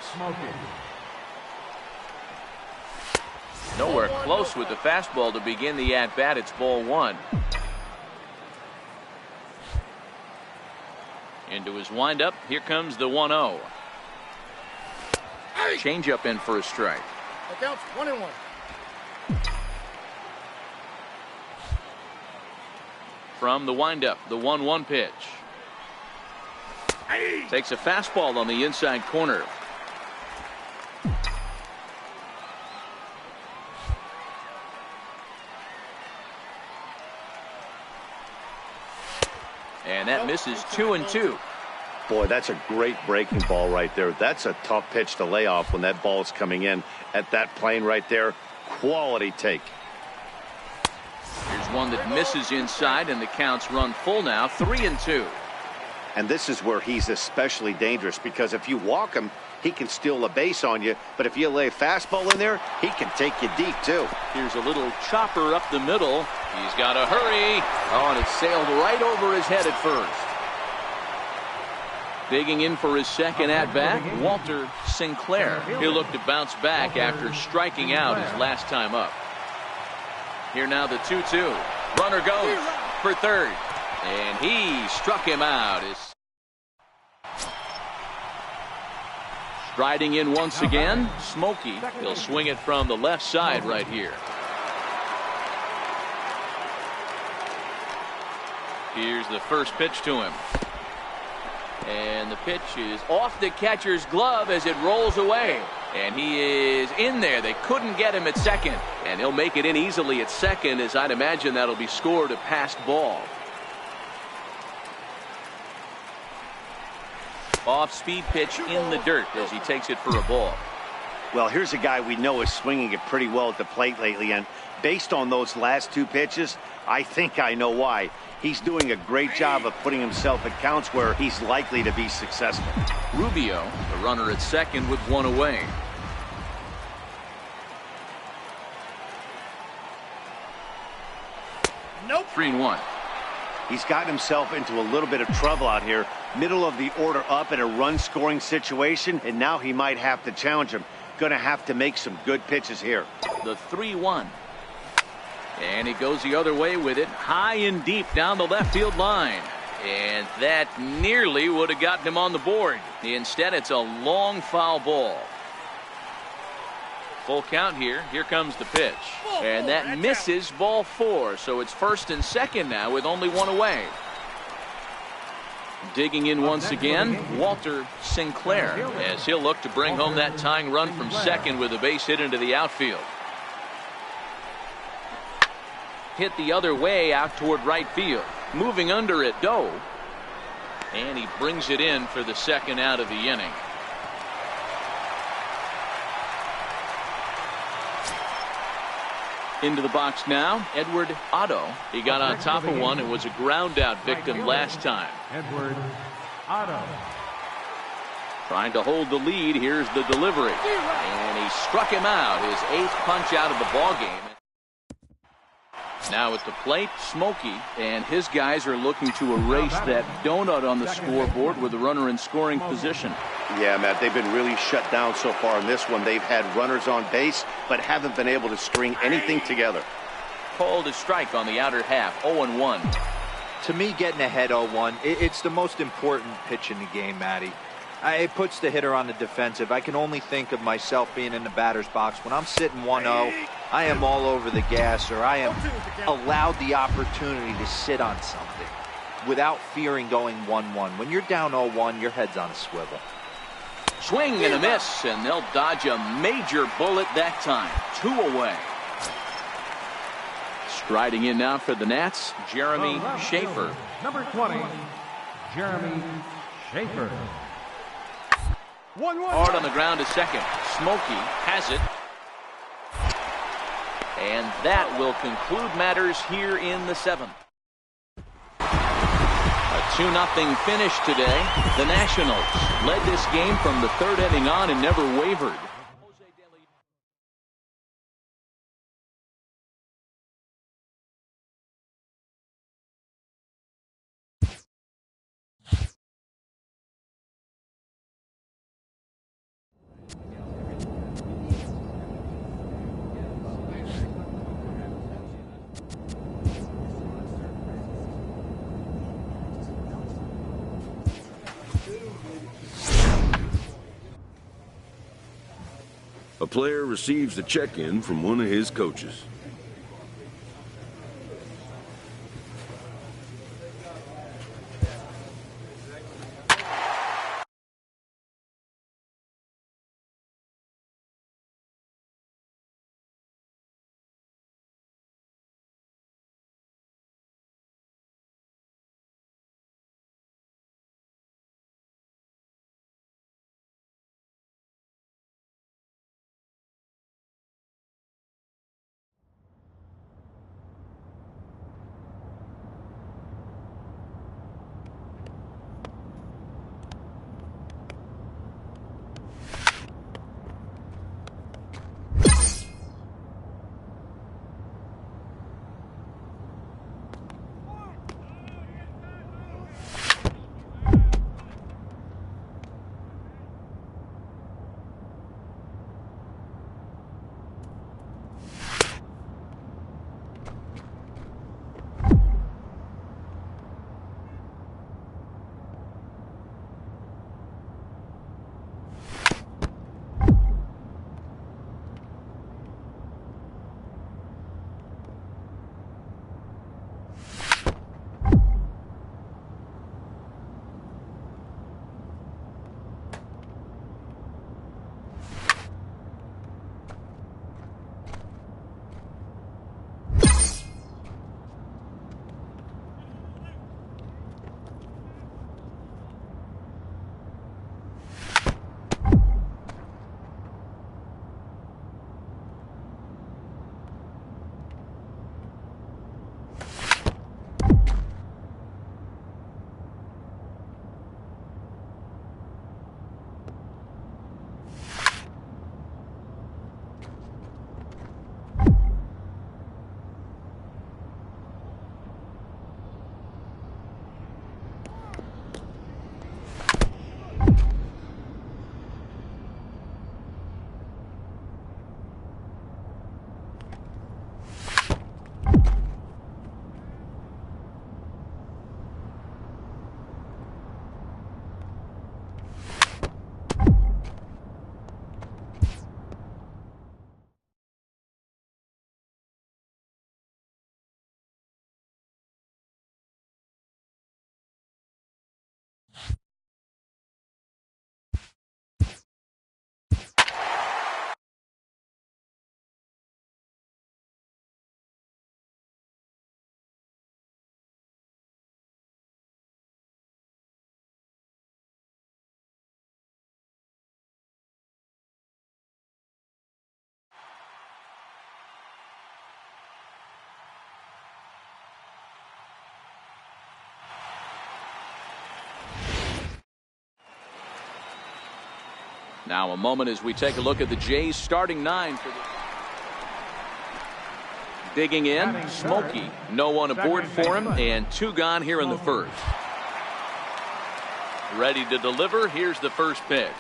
Nowhere close with the fastball to begin the at-bat. It's ball 1. Into his windup. Here comes the 1-0. Changeup in for a strike. That counts 1-1. From the windup, the 1-1 pitch. Takes a fastball on the inside corner. And that misses 2-2. Boy, that's a great breaking ball right there. That's a tough pitch to lay off when that ball is coming in at that plane right there. Quality take. Here's one that misses inside, and the count's run full now. 3-2. And this is where he's especially dangerous, because if you walk him, he can steal a base on you. But if you lay a fastball in there, he can take you deep too. Here's a little chopper up the middle. He's got to hurry. Oh, and it sailed right over his head at first. Digging in for his second at-bat, Walter Sinclair. He'll look to bounce back after striking out his last time up. Here now the 2-2. Runner goes for third. And he struck him out. Striding in once again, Smokey. He'll swing it from the left side right here. Here's the first pitch to him. And the pitch is off the catcher's glove as it rolls away. And he is in there. They couldn't get him at second. And he'll make it in easily at second, as I'd imagine that'll be scored a passed ball. Off-speed pitch in the dirt as he takes it for a ball. Well, here's a guy we know is swinging it pretty well at the plate lately, and based on those last 2 pitches, I think I know why. He's doing a great job of putting himself at counts where he's likely to be successful. Rubio, the runner at second with 1 away. Nope. 3-1. He's gotten himself into a little bit of trouble out here. Middle of the order up in a run-scoring situation, and now he might have to challenge him. Going to have to make some good pitches here. The 3-1. And he goes the other way with it, high and deep down the left field line. And that nearly would have gotten him on the board. Instead, it's a long foul ball. Full count here. Here comes the pitch. And that misses, ball 4. So it's first and second now with only 1 away. Digging in once again, Walter Sinclair, as he'll look to bring home that tying run from second with a base hit into the outfield. Hit the other way out toward right field. Moving under at Doe. And he brings it in for the second out of the inning. Into the box now, Edward Otto. He got on top of one and was a ground out victim last time. Edward Otto. Trying to hold the lead. Here's the delivery. And he struck him out. His 8th punch out of the ball game. Now at the plate, Smokey and his guys are looking to erase that donut on the scoreboard with the runner in scoring position. Yeah, Matt, they've been really shut down so far in this one. They've had runners on base, but haven't been able to string anything together. Called a strike on the outer half, 0-1. To me, getting ahead 0-1, it's the most important pitch in the game, Matty. It puts the hitter on the defensive. I can only think of myself being in the batter's box. When I'm sitting 1-0, I am all over the gas, or I am allowed the opportunity to sit on something without fearing going 1-1. When you're down 0-1, your head's on a swivel. Swing and a miss, and they'll dodge a major bullet that time. 2 away. Striding in now for the Nats, Jeremy Schaefer. Number 20, Jeremy Schaefer. 1-1. Hard on the ground to second. Smokey has it. And that will conclude matters here in the 7th. A 2-0 finish today. The Nationals led this game from the 3rd inning on and never wavered. A player receives a check-in from one of his coaches. Now a moment as we take a look at the Jays starting 9 for the digging in. Smokey, no one aboard for him, and 2 gone here in the first. Ready to deliver. Here's the first pitch.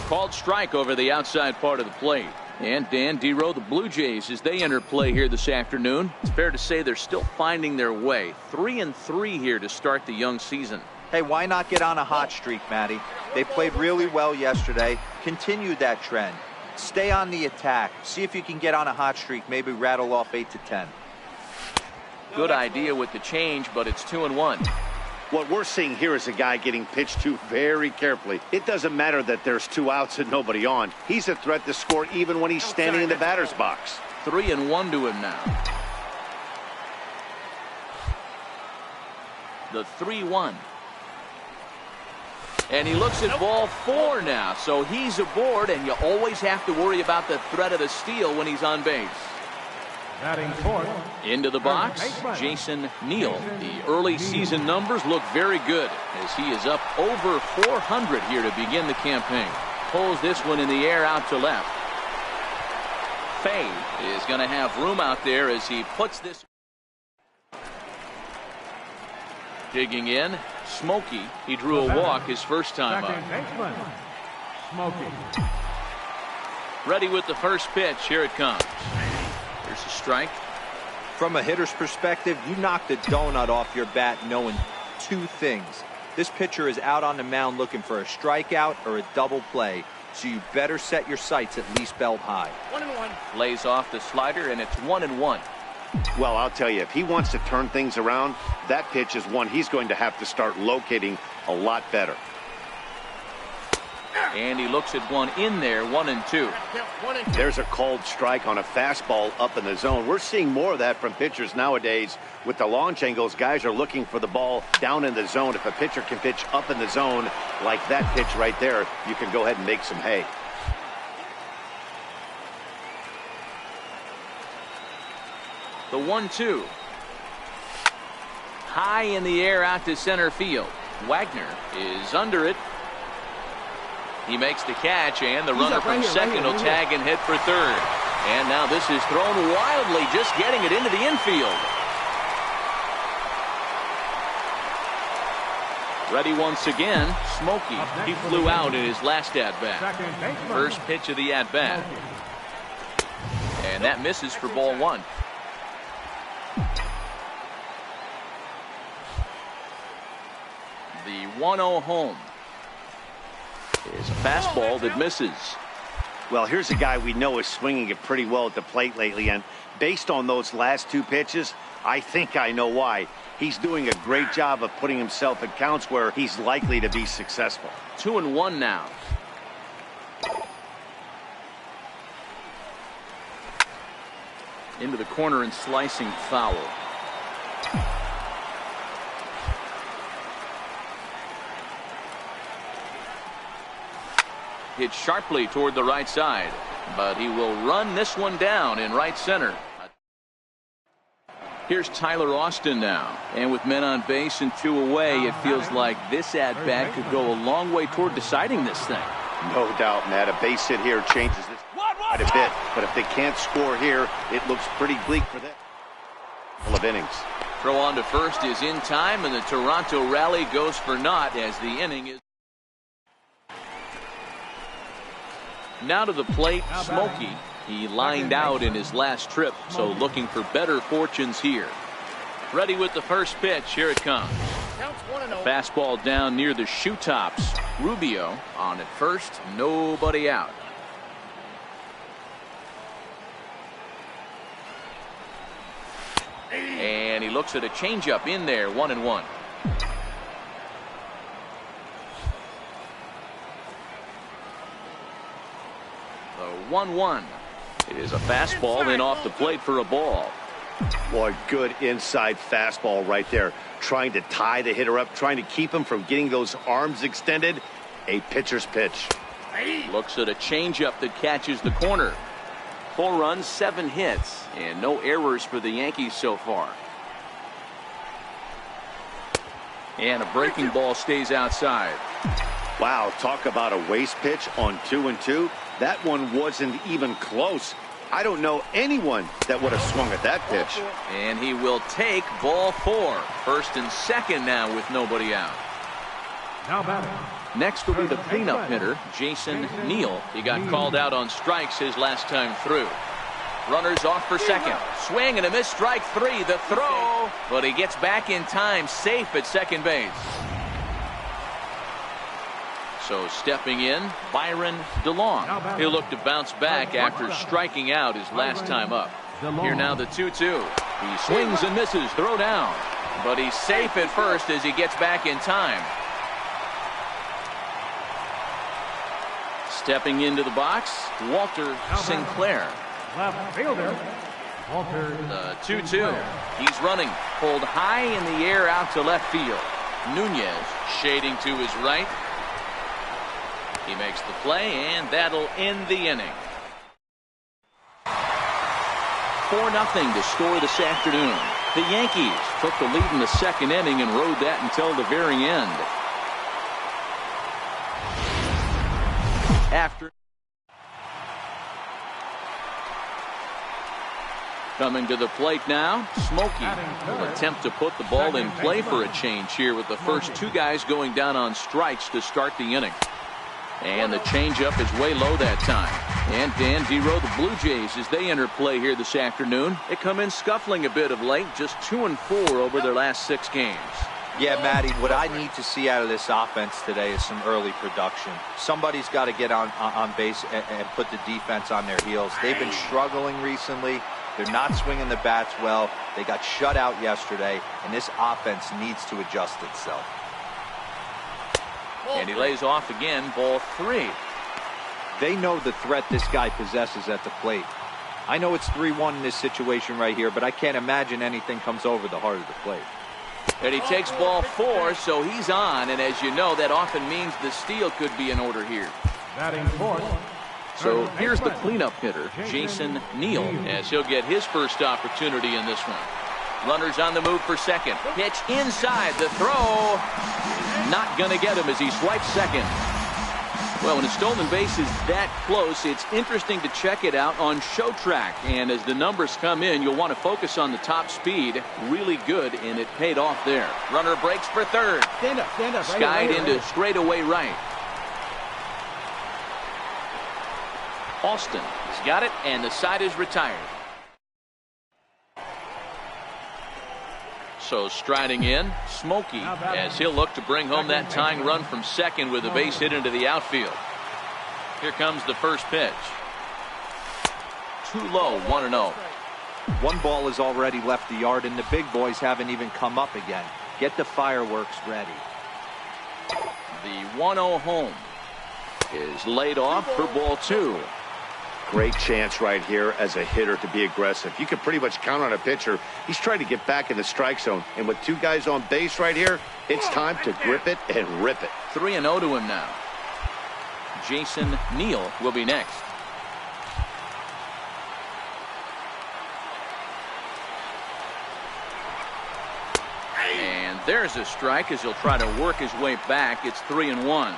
Called strike over the outside part of the plate. And Dan Dero, the Blue Jays, as they enter play here this afternoon, it's fair to say they're still finding their way. 3-3 here to start the young season. Hey, why not get on a hot streak, Matty? They played really well yesterday. Continue that trend. Stay on the attack. See if you can get on a hot streak. Maybe rattle off 8 to 10. Good idea with the change, but it's 2-1. What we're seeing here is a guy getting pitched to very carefully. It doesn't matter that there's 2 outs and nobody on. He's a threat to score even when he's standing in the batter's box. 3-1 to him now. The 3-1. And he looks at ball 4 now, so he's aboard, and you always have to worry about the threat of the steal when he's on base. Batting fourth. Into the box, Jason Neal. The early season numbers look very good as he is up over 400 here to begin the campaign. Pulls this one in the air out to left. Fay is going to have room out there as he puts this. Digging in, Smokey. He drew a walk his first time up. Smokey. Ready with the first pitch. Here it comes. There's a strike. From a hitter's perspective, you knock the donut off your bat knowing 2 things. This pitcher is out on the mound looking for a strikeout or a double play, so you better set your sights at least belt high. 1-1. Lays off the slider, and it's 1-1. Well, I'll tell you, if he wants to turn things around, that pitch is one he's going to have to start locating a lot better. And he looks at one in there, 1-2. There's a called strike on a fastball up in the zone. We're seeing more of that from pitchers nowadays. With the launch angles, guys are looking for the ball down in the zone. If a pitcher can pitch up in the zone like that pitch right there, you can go ahead and make some hay. The 1-2. High in the air out to center field. Wagner is under it. He makes the catch, and the runner from second will tag and head for third. And now this is thrown wildly, just getting it into the infield. Ready once again, Smokey. He flew out in his last at-bat. First pitch of the at-bat. And that misses for ball 1. The 1-0 home is a fastball that misses. Well, here's a guy we know is swinging it pretty well at the plate lately, and based on those last 2 pitches, I think I know why. He's doing a great job of putting himself in counts where he's likely to be successful. 2-1 now. Into the corner and slicing foul. Hit sharply toward the right side, but he will run this one down in right center. Here's Tyler Austin now, and with men on base and 2 away, it feels like this at-bat could go a long way toward deciding this thing. No doubt, Matt. A base hit here changes this quite a bit, but if they can't score here, it looks pretty bleak for them. Full of innings. Throw on to first is in time, and the Toronto rally goes for naught as the inning is. Now to the plate, Smokey. He lined out in his last trip, so looking for better fortunes here. Ready with the first pitch. Here it comes. Fastball down near the shoe tops. Rubio on at first, nobody out. And he looks at a changeup in there, 1-1. The 1-1 is a fastball in off the plate for a ball. Boy, good inside fastball right there. Trying to tie the hitter up, trying to keep him from getting those arms extended. A pitcher's pitch. Looks at a changeup that catches the corner. 4 runs, 7 hits, and no errors for the Yankees so far. And a breaking ball stays outside. Wow, talk about a waste pitch on 2-2. That one wasn't even close. I don't know anyone that would have swung at that pitch. And he will take ball 4. First and second now with nobody out. Now batting. Next will be the cleanup hitter, Jason Neal. He got called out on strikes his last time through. Runners off for second. Swing and a miss, strike 3. The throw, but he gets back in time, safe at second base. So stepping in, Byron DeLong. He'll look to bounce back after striking out his last time up. Here now the 2-2. He swings and misses, throw down. But he's safe at first as he gets back in time. Stepping into the box, Walter Sinclair. Left fielder, Walter. The 2-2. He's running, pulled high in the air out to left field. Nunez shading to his right. He makes the play, and that'll end the inning. 4-0 to score this afternoon. The Yankees took the lead in the second inning and rode that until the very end. After coming to the plate now, Smokey will attempt to put the ball in play for a change here with the first 2 guys going down on strikes to start the inning. And the changeup is way low that time. And Dan Zero, the Blue Jays, as they enter play here this afternoon, they come in scuffling a bit of late, just 2-4 over their last 6 games. Yeah, Matty, what I need to see out of this offense today is some early production. Somebody's got to get on base and put the defense on their heels. They've been struggling recently. They're not swinging the bats well. They got shut out yesterday, and this offense needs to adjust itself. And he lays off again, ball 3. They know the threat this guy possesses at the plate. I know it's 3-1 in this situation right here, but I can't imagine anything comes over the heart of the plate. And he takes ball 4, so he's on, and as you know, that often means the steal could be in order here. Batting fourth. So here's the cleanup hitter, Jason Neal, as he'll get his first opportunity in this one. Runners on the move for second. Pitch inside. The throw. Not going to get him as he swipes second. Well, when a stolen base is that close, it's interesting to check it out on Show Track. And as the numbers come in, you'll want to focus on the top speed. Really good, and it paid off there. Runner breaks for third. Stand up. Skied into straightaway right. Austin has got it, and the side is retired. So striding in, Smokey, as he'll look to bring home that tying run from second with a base hit into the outfield. Here comes the first pitch. Too low, 1-0. 1 ball has already left the yard, and the big boys haven't even come up again. Get the fireworks ready. The 1-0 home is laid off for ball 2. Great chance right here as a hitter to be aggressive. You can pretty much count on a pitcher. He's trying to get back in the strike zone. And with 2 guys on base right here, it's time to grip it and rip it. 3-0 to him now. Jason Neal will be next. And there's a strike as he'll try to work his way back. It's 3-1.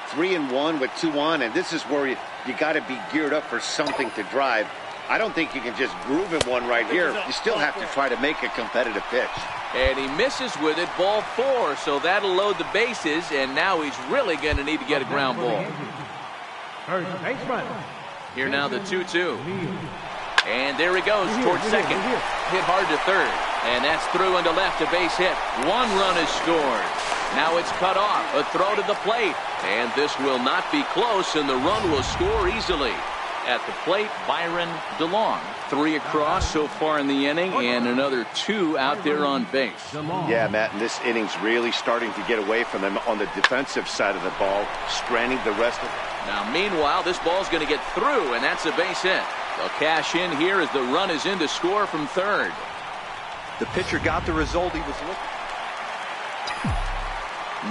3-1 with 2 on, and this is where you got to be geared up for something to drive. I don't think you can just groove him one right here. You still have to try to make a competitive pitch. And he misses with it, ball 4, so that'll load the bases, and now he's really going to need to get a ground ball. First baseman. Here now the 2-2. And there he goes towards second. Hit hard to third. And that's through into left, a base hit. 1 run is scored. Now it's cut off. A throw to the plate. And this will not be close, and the run will score easily. At the plate, Byron DeLong. 3 across so far in the inning, and another 2 out there on base. Yeah, Matt, and this inning's really starting to get away from them on the defensive side of the ball, stranding the rest of it. Now, meanwhile, this ball's going to get through, and that's a base hit. They'll cash in here as the run is in to score from third. The pitcher got the result he was looking.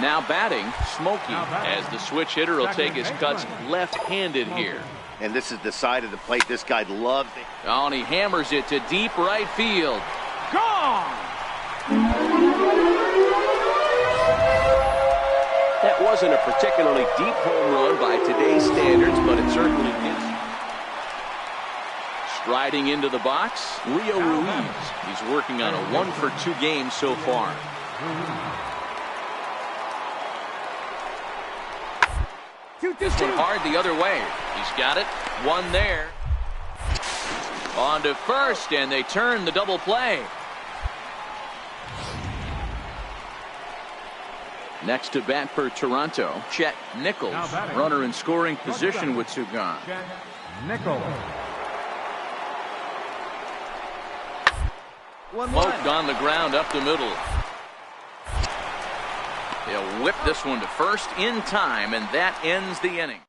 Now batting, Smokey, as the switch hitter will take his cuts left-handed here. And this is the side of the plate this guy loves. Oh, and he hammers it to deep right field. Gone! That wasn't a particularly deep home run by today's standards, but it certainly is. Striding into the box, Rio Ruiz. He's working on a 1-for-2 game so far. This one hard the other way. He's got it. One there. On to first, and they turn the double play. Next to bat for Toronto, Chet Nichols. Runner in scoring position with two gone. Nichols. Smoked on the ground up the middle. He'll whip this one to first in time, and that ends the inning.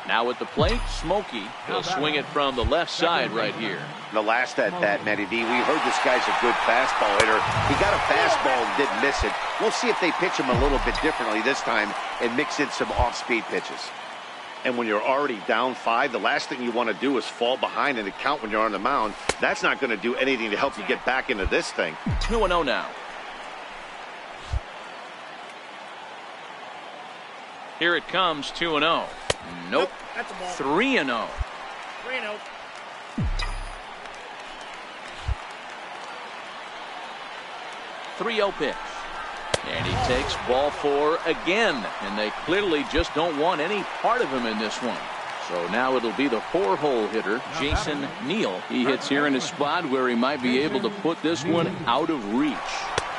Now at the plate, Smokey. He'll swing it from the left side right here. The last at bat, Matty D, we heard this guy's a good fastball hitter. He got a fastball and didn't miss it. We'll see if they pitch him a little bit differently this time and mix in some off-speed pitches. And when you're already down 5, the last thing you want to do is fall behind in the count when you're on the mound. That's not going to do anything to help you get back into this thing. 2-0 now. Here it comes, 2-0. Nope. 3-0. 3-0. 3-0 pitch. And he takes ball 4 again. And they clearly just don't want any part of him in this one. So now it'll be the 4-hole hitter, Jason Neal. He hits here in a spot where he might be able to put this one out of reach.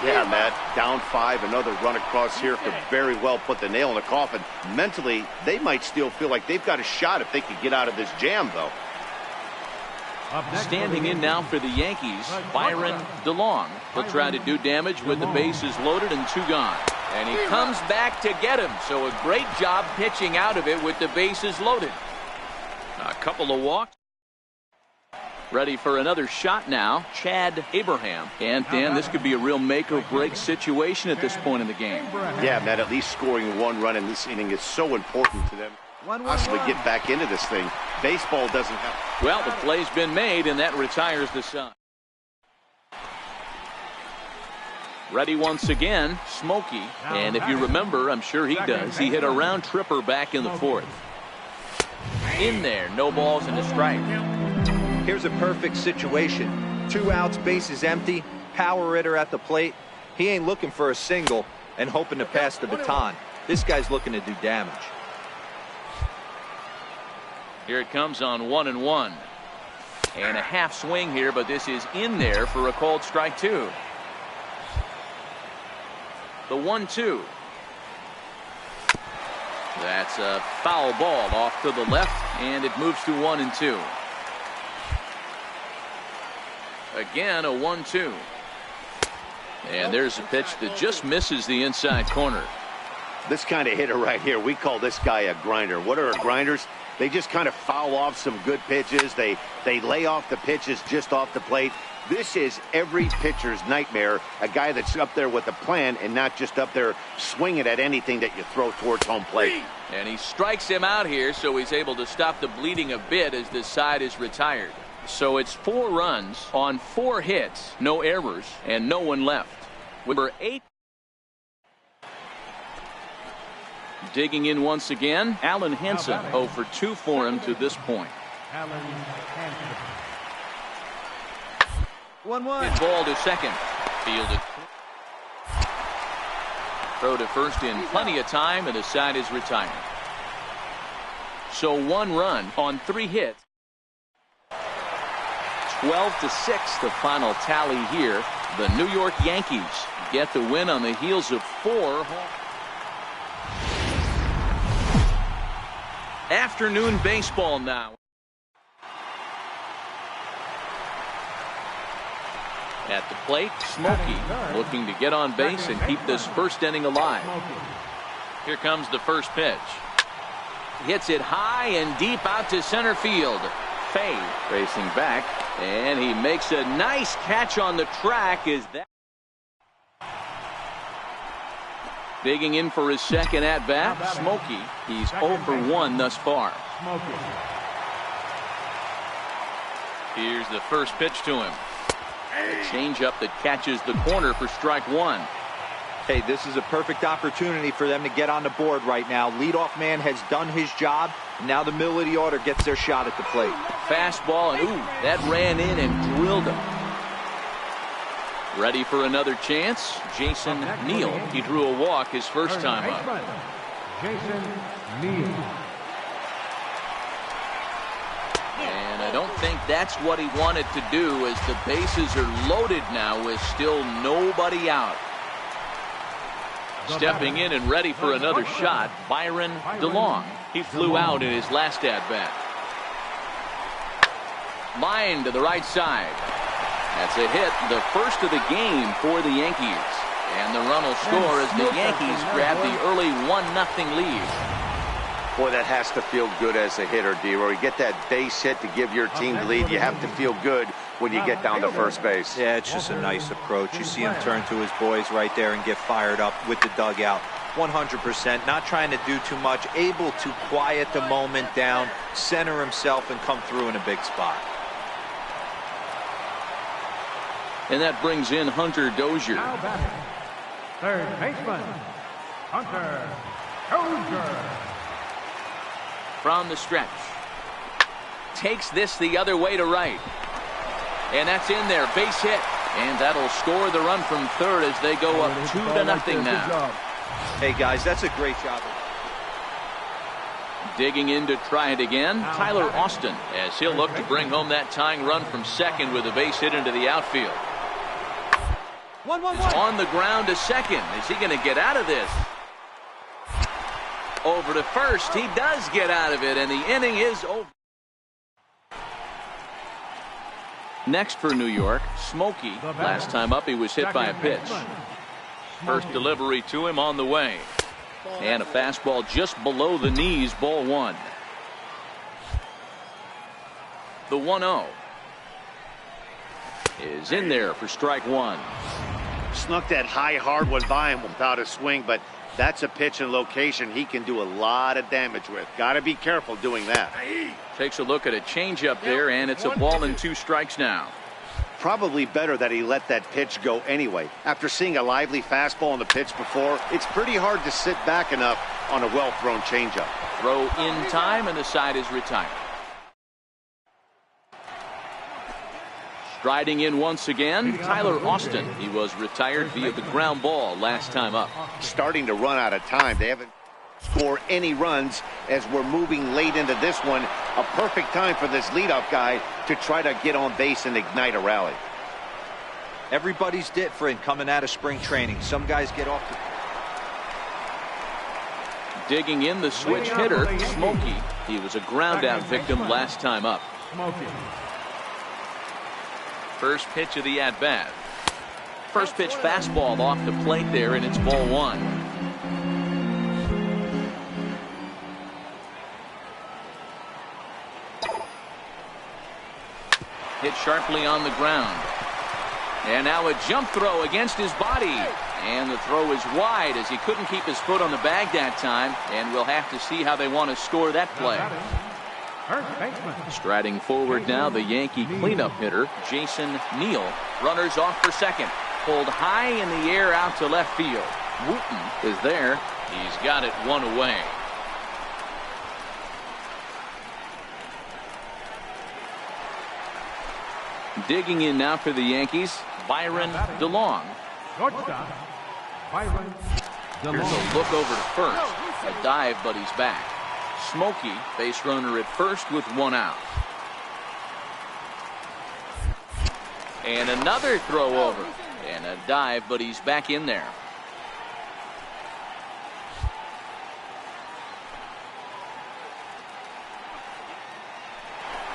Yeah, Matt, down 5, another run across here could very well put the nail in the coffin. Mentally, they might still feel like they've got a shot if they could get out of this jam, though. Standing in now for the Yankees, Byron DeLong. He'll try to do damage with the bases loaded and 2 gone. And he comes back to get him. So a great job pitching out of it with the bases loaded. A couple of walks. Ready for another shot now, Chad Abraham. And Dan, this could be a real make or break situation at this point in the game. Yeah, Matt, at least scoring 1 run in this inning is so important to them. Possibly get back into this thing. Baseball doesn't have. Well, the play's been made, and that retires the side. Ready once again, Smokey. And if you remember, I'm sure he does, he hit a round tripper back in the 4th. In there, no balls and a strike. Here's a perfect situation. 2 outs, bases empty, power hitter at the plate. He ain't looking for a single and hoping to pass the baton. This guy's looking to do damage. Here it comes on 1-1. And a half swing here, but this is in there for a called strike 2. The 1-2. That's a foul ball off to the left, and it moves to 1-2. Again, a 1-2. And there's a pitch that just misses the inside corner. This kind of hitter right here, we call this guy a grinder. What are grinders? They just kind of foul off some good pitches. They lay off the pitches just off the plate. This is every pitcher's nightmare, a guy that's up there with a plan and not just up there swinging at anything that you throw towards home plate. And he strikes him out here, so he's able to stop the bleeding a bit as this side is retired. So it's 4 runs on 4 hits, no errors, and no one left. Number 8. Digging in once again, Alan Hansen, 0 for 2 for him to this point. 1-1. Hit ball to second. Fielded. Throw to first in plenty of time, and the side is retired. So 1 run on 3 hits. 12-6 the final tally here. The New York Yankees get the win on the heels of 4. Afternoon baseball now. At the plate, Smokey looking to get on base and keep this first inning alive. Here comes the first pitch. Hits it high and deep out to center field. Fay racing back, and he makes a nice catch on the track. Is that digging in for his second at bat? Smokey. He's 0 for 1 thus far. Here's the first pitch to him. A changeup that catches the corner for strike 1. Hey, this is a perfect opportunity for them to get on the board right now. Leadoff man has done his job. Now the middle of the order gets their shot at the plate. Fastball, and ooh, that ran in and drilled him. Ready for another chance? Jason Neal. He drew a walk his first time up. Jason Neal. And I don't think that's what he wanted to do, as the bases are loaded now with still nobody out. Stepping in and ready for another shot, Byron DeLong. He flew out in his last at-bat. Line to the right side. That's a hit, the first of the game for the Yankees. And the run will score as the Yankees grab the early 1-0 lead. Boy, that has to feel good as a hitter, D-Roy. You get that base hit to give your team the lead. You have to feel good when you get down to first base. Yeah, it's just a nice approach. You see him turn to his boys right there and get fired up with the dugout. 100%, not trying to do too much, able to quiet the moment down, center himself, and come through in a big spot. And that brings in Hunter Dozier. Now batting, third baseman, Hunter Dozier. From the stretch. Takes this the other way to right. And that's in there, base hit. And that'll score the run from third as they go up 2-0 now. Hey guys, that's a great job. Digging in to try it again, Tyler Austin, as he'll look to bring home that tying run from second with a base hit into the outfield. On the ground to second. Is he going to get out of this? Over to first. He does get out of it, and the inning is over. Next for New York, Smokey. Last time up, he was hit by a pitch. First delivery to him on the way. And a fastball just below the knees, ball one. The 1-0 is in there for strike one. Snuck that high, hard one by him without a swing, but that's a pitch and location he can do a lot of damage with. Got to be careful doing that. Takes a look at a changeup there, and it's a ball and 2 strikes now. Probably better that he let that pitch go anyway. After seeing a lively fastball on the pitch before, it's pretty hard to sit back enough on a well-thrown changeup. Throw in time, and the side is retired. Striding in once again, Tyler Austin. He was retired via the ground ball last time up. Starting to run out of time. They haven't scored any runs as we're moving late into this one. A perfect time for this leadoff guy to try to get on base and ignite a rally. Everybody's different coming out of spring training. Some guys get off the... Digging in, the switch hitter, Smokey. He was a ground out victim last time up. Smokey. First pitch of the at-bat. First pitch fastball off the plate there, and it's ball one. Hit sharply on the ground. And now a jump throw against his body. And the throw is wide as he couldn't keep his foot on the bag that time. And we'll have to see how they want to score that play. Striding forward now, the Yankee cleanup hitter, Jason Neal. Runners off for second. Pulled high in the air out to left field. Wooten is there. He's got it one away. Digging in now for the Yankees, Byron DeLong. Here's a look over to first. A dive, but he's back. Smokey, base runner at first with one out. And another throw over. And a dive, but he's back in there.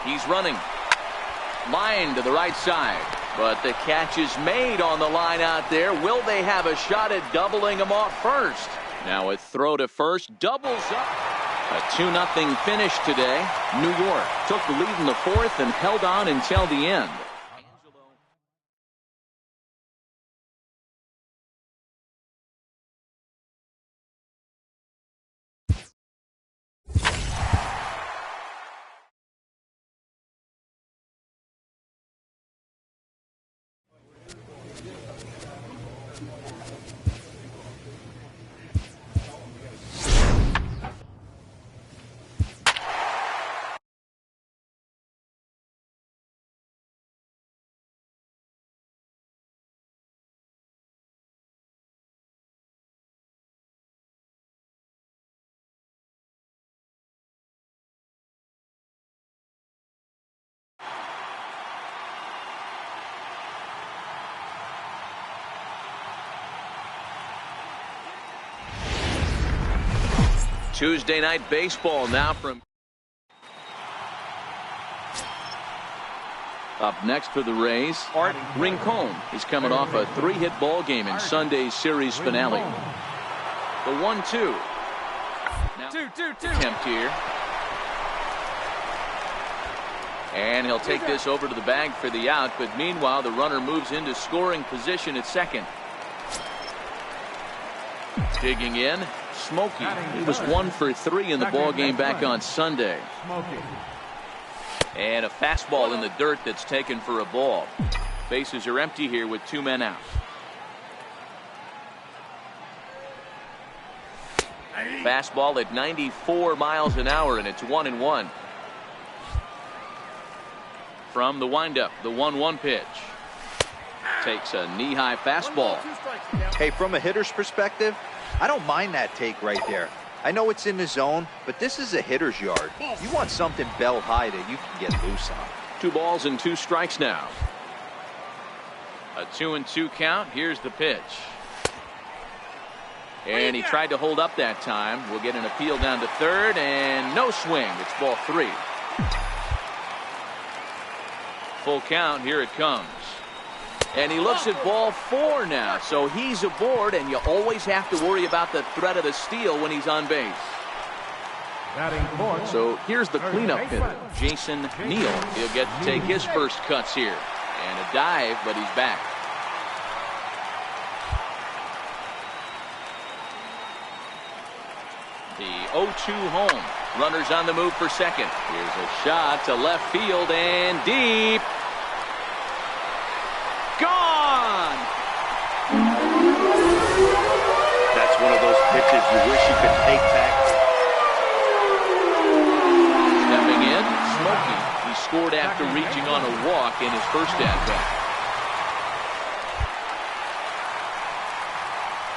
He's running. Line to the right side. But the catch is made on the line out there. Will they have a shot at doubling him off first? Now a throw to first. Doubles up. A 2-0 finish today. New York took the lead in the fourth and held on until the end. Tuesday night baseball now from. Up next for the Rays, Art Rincon. He's coming off a 3-hit ball game in Sunday's series finale. The 1-2. Now, attempt here. And he'll take this over to the bag for the out, but meanwhile the runner moves into scoring position at second. Digging in, Smokey. He was 1 for 3 in the ball game back on Sunday. And a fastball in the dirt that's taken for a ball. Bases are empty here with 2 men out. Fastball at 94 miles an hour, and it's 1-1. From the windup, the 1-1 pitch. Takes a knee-high fastball. Hey, from a hitter's perspective, I don't mind that take right there. I know it's in the zone, but this is a hitter's yard. You want something bell high that you can get loose on. 2 balls and 2 strikes now. A 2-2 count. Here's the pitch. And he tried to hold up that time. We'll get an appeal down to third, and no swing. It's ball 3. Full count. Here it comes. And he looks at ball 4 now, so he's aboard, and you always have to worry about the threat of the steal when he's on base. So here's the cleanup hitter, Jason Neal. He'll get to take his first cuts here. And a dive, but he's back. The 0-2 home. Runners on the move for second. Here's a shot to left field and deep. Gone! That's one of those pitches you wish you could take back. Stepping in, Smokey. He scored after reaching on a walk in his first at-bat.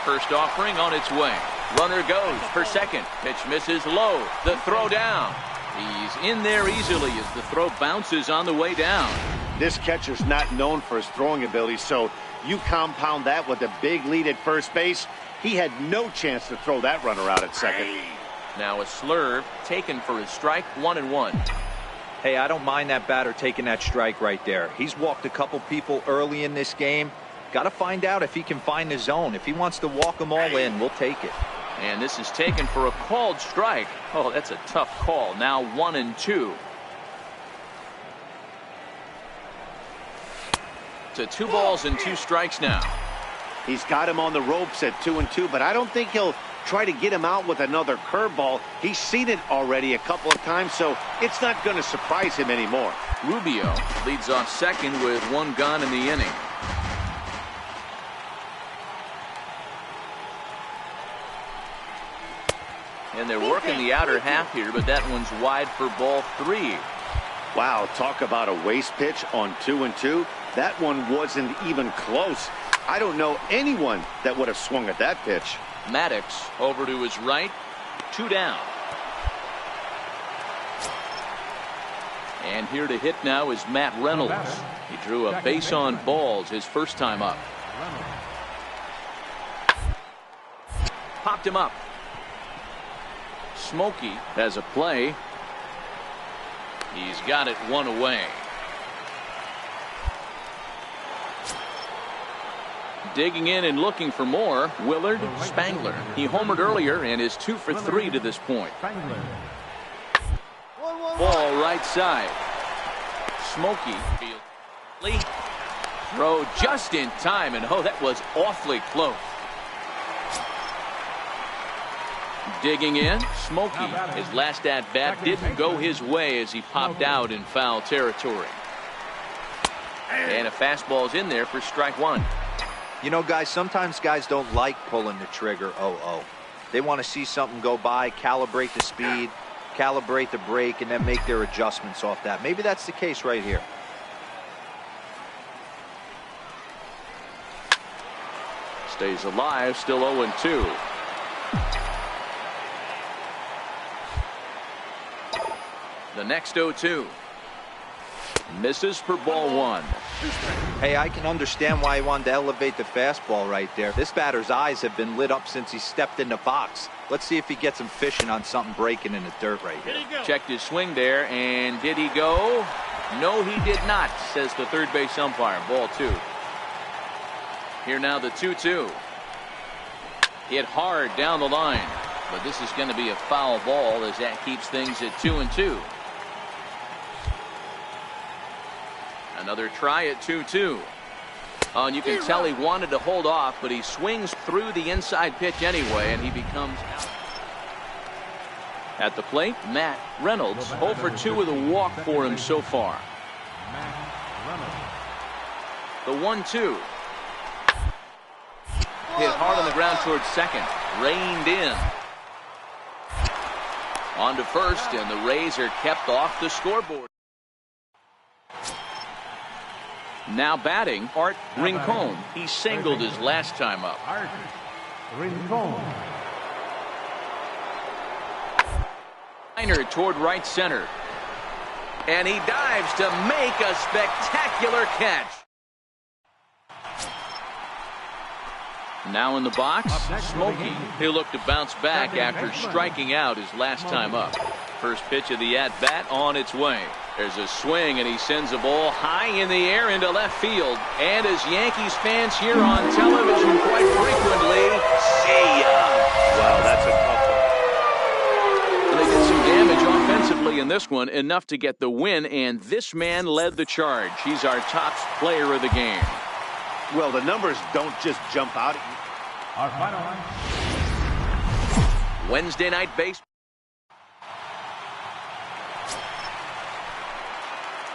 First offering on its way. Runner goes for second. Pitch misses low. The throw down. He's in there easily as the throw bounces on the way down. This catcher's not known for his throwing ability, so you compound that with a big lead at first base. He had no chance to throw that runner out at second. Now a slurve taken for his strike. 1-1. Hey, I don't mind that batter taking that strike right there. He's walked a couple people early in this game. Got to find out if he can find the zone. If he wants to walk them all in, we'll take it. And this is taken for a called strike. Oh, that's a tough call. Now 1-2. To 2 balls and 2 strikes now. He's got him on the ropes at 2-2, but I don't think he'll try to get him out with another curveball. He's seen it already a couple of times, so it's not going to surprise him anymore. Rubio leads off second with 1 gone in the inning. And they're working the outer half here, but that one's wide for ball 3. Wow, talk about a waste pitch on 2-2. That one wasn't even close. I don't know anyone that would have swung at that pitch. Maddox over to his right. 2 down. And here to hit now is Matt Reynolds. He drew a base on balls his first time up. Popped him up. Smokey has a play. He's got it 1 away. Digging in and looking for more, Willard Spangler. He homered earlier and is 2 for 3 to this point. Ball right side. Smokey throw just in time, and oh, that was awfully close. Digging in, Smokey. His last at bat didn't go his way as he popped out in foul territory. And a fastball's in there for strike 1. You know, guys, sometimes guys don't like pulling the trigger 0-0. They want to see something go by, calibrate the speed, calibrate the brake, and then make their adjustments off that. Maybe that's the case right here. Stays alive, still 0-2. The next 0-2. Misses for ball 1. Hey, I can understand why he wanted to elevate the fastball right there. This batter's eyes have been lit up since he stepped in the box. Let's see if he gets him fishing on something breaking in the dirt right here. Checked his swing there, and did he go? No, he did not, says the third base umpire. Ball 2. Here now the 2-2. Hit hard down the line, but this is going to be a foul ball as that keeps things at 2-2. Another try at 2-2. Oh, and you can tell he wanted to hold off, but he swings through the inside pitch anyway, and he becomes out. At the plate, Matt Reynolds, 0 for 2 with a walk for him so far. The 1-2. Hit hard on the ground towards second. Reined in. On to first, and the Rays are kept off the scoreboard. Now batting, Art Rincon. He singled his last time up. Art Rincon. Liner toward right center. And he dives to make a spectacular catch. Now in the box, Smokey. He'll look to bounce back after striking out his last time up. First pitch of the at-bat on its way. There's a swing, and he sends a ball high in the air into left field. And as Yankees fans hear on television quite frequently, see ya. Wow, that's a tough one. They did some damage offensively in this one, enough to get the win, and this man led the charge. He's our top player of the game. Well, the numbers don't just jump out at you. Our final line. Wednesday night baseball.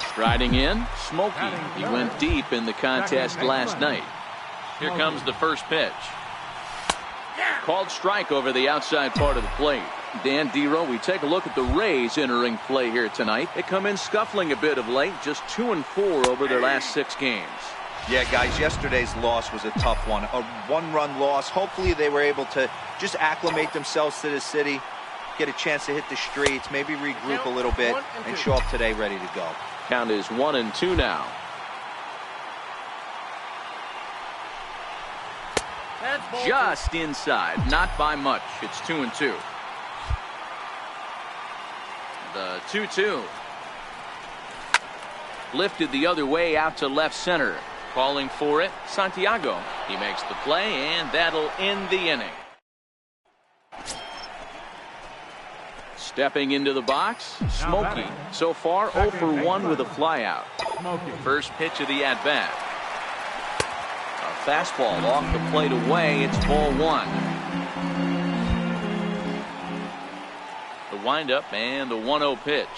Striding in, Smokey. He went deep in the contest last night. Here comes the first pitch. Called strike over the outside part of the plate. Dan Dero, we take a look at the Rays entering play here tonight. They come in scuffling a bit of late, just 2-4 over their last 6 games. Yeah, guys, yesterday's loss was a tough one. A one-run loss. Hopefully they were able to just acclimate themselves to the city, get a chance to hit the streets, maybe regroup a little bit, and show up today ready to go. Count is 1-2 now. Just inside, not by much. It's 2-2. The 2-2. Lifted the other way out to left center. Calling for it, Santiago. He makes the play, and that'll end the inning. Stepping into the box, Smokey. So far, 0 for 1 with a flyout. First pitch of the at-bat. A fastball off the plate away. It's ball 1. The windup and the 1-0 pitch.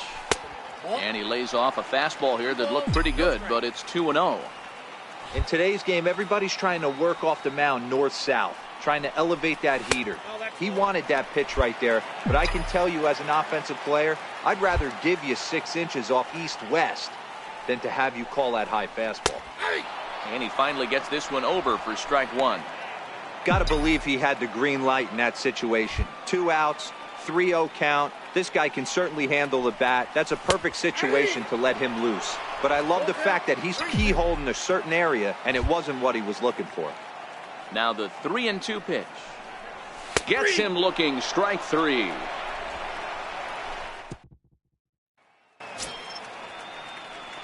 And he lays off a fastball here that looked pretty good, but it's 2-0. In today's game, everybody's trying to work off the mound north-south, trying to elevate that heater. He wanted that pitch right there, but I can tell you as an offensive player, I'd rather give you 6 inches off east-west than to have you call that high fastball. And he finally gets this one over for strike 1. Got to believe he had the green light in that situation. 2 outs, 3-0 count. This guy can certainly handle the bat. That's a perfect situation to let him loose. But I love the fact that he's keyholed in a certain area, and it wasn't what he was looking for. Now the 3-2 pitch. Gets him looking, strike 3.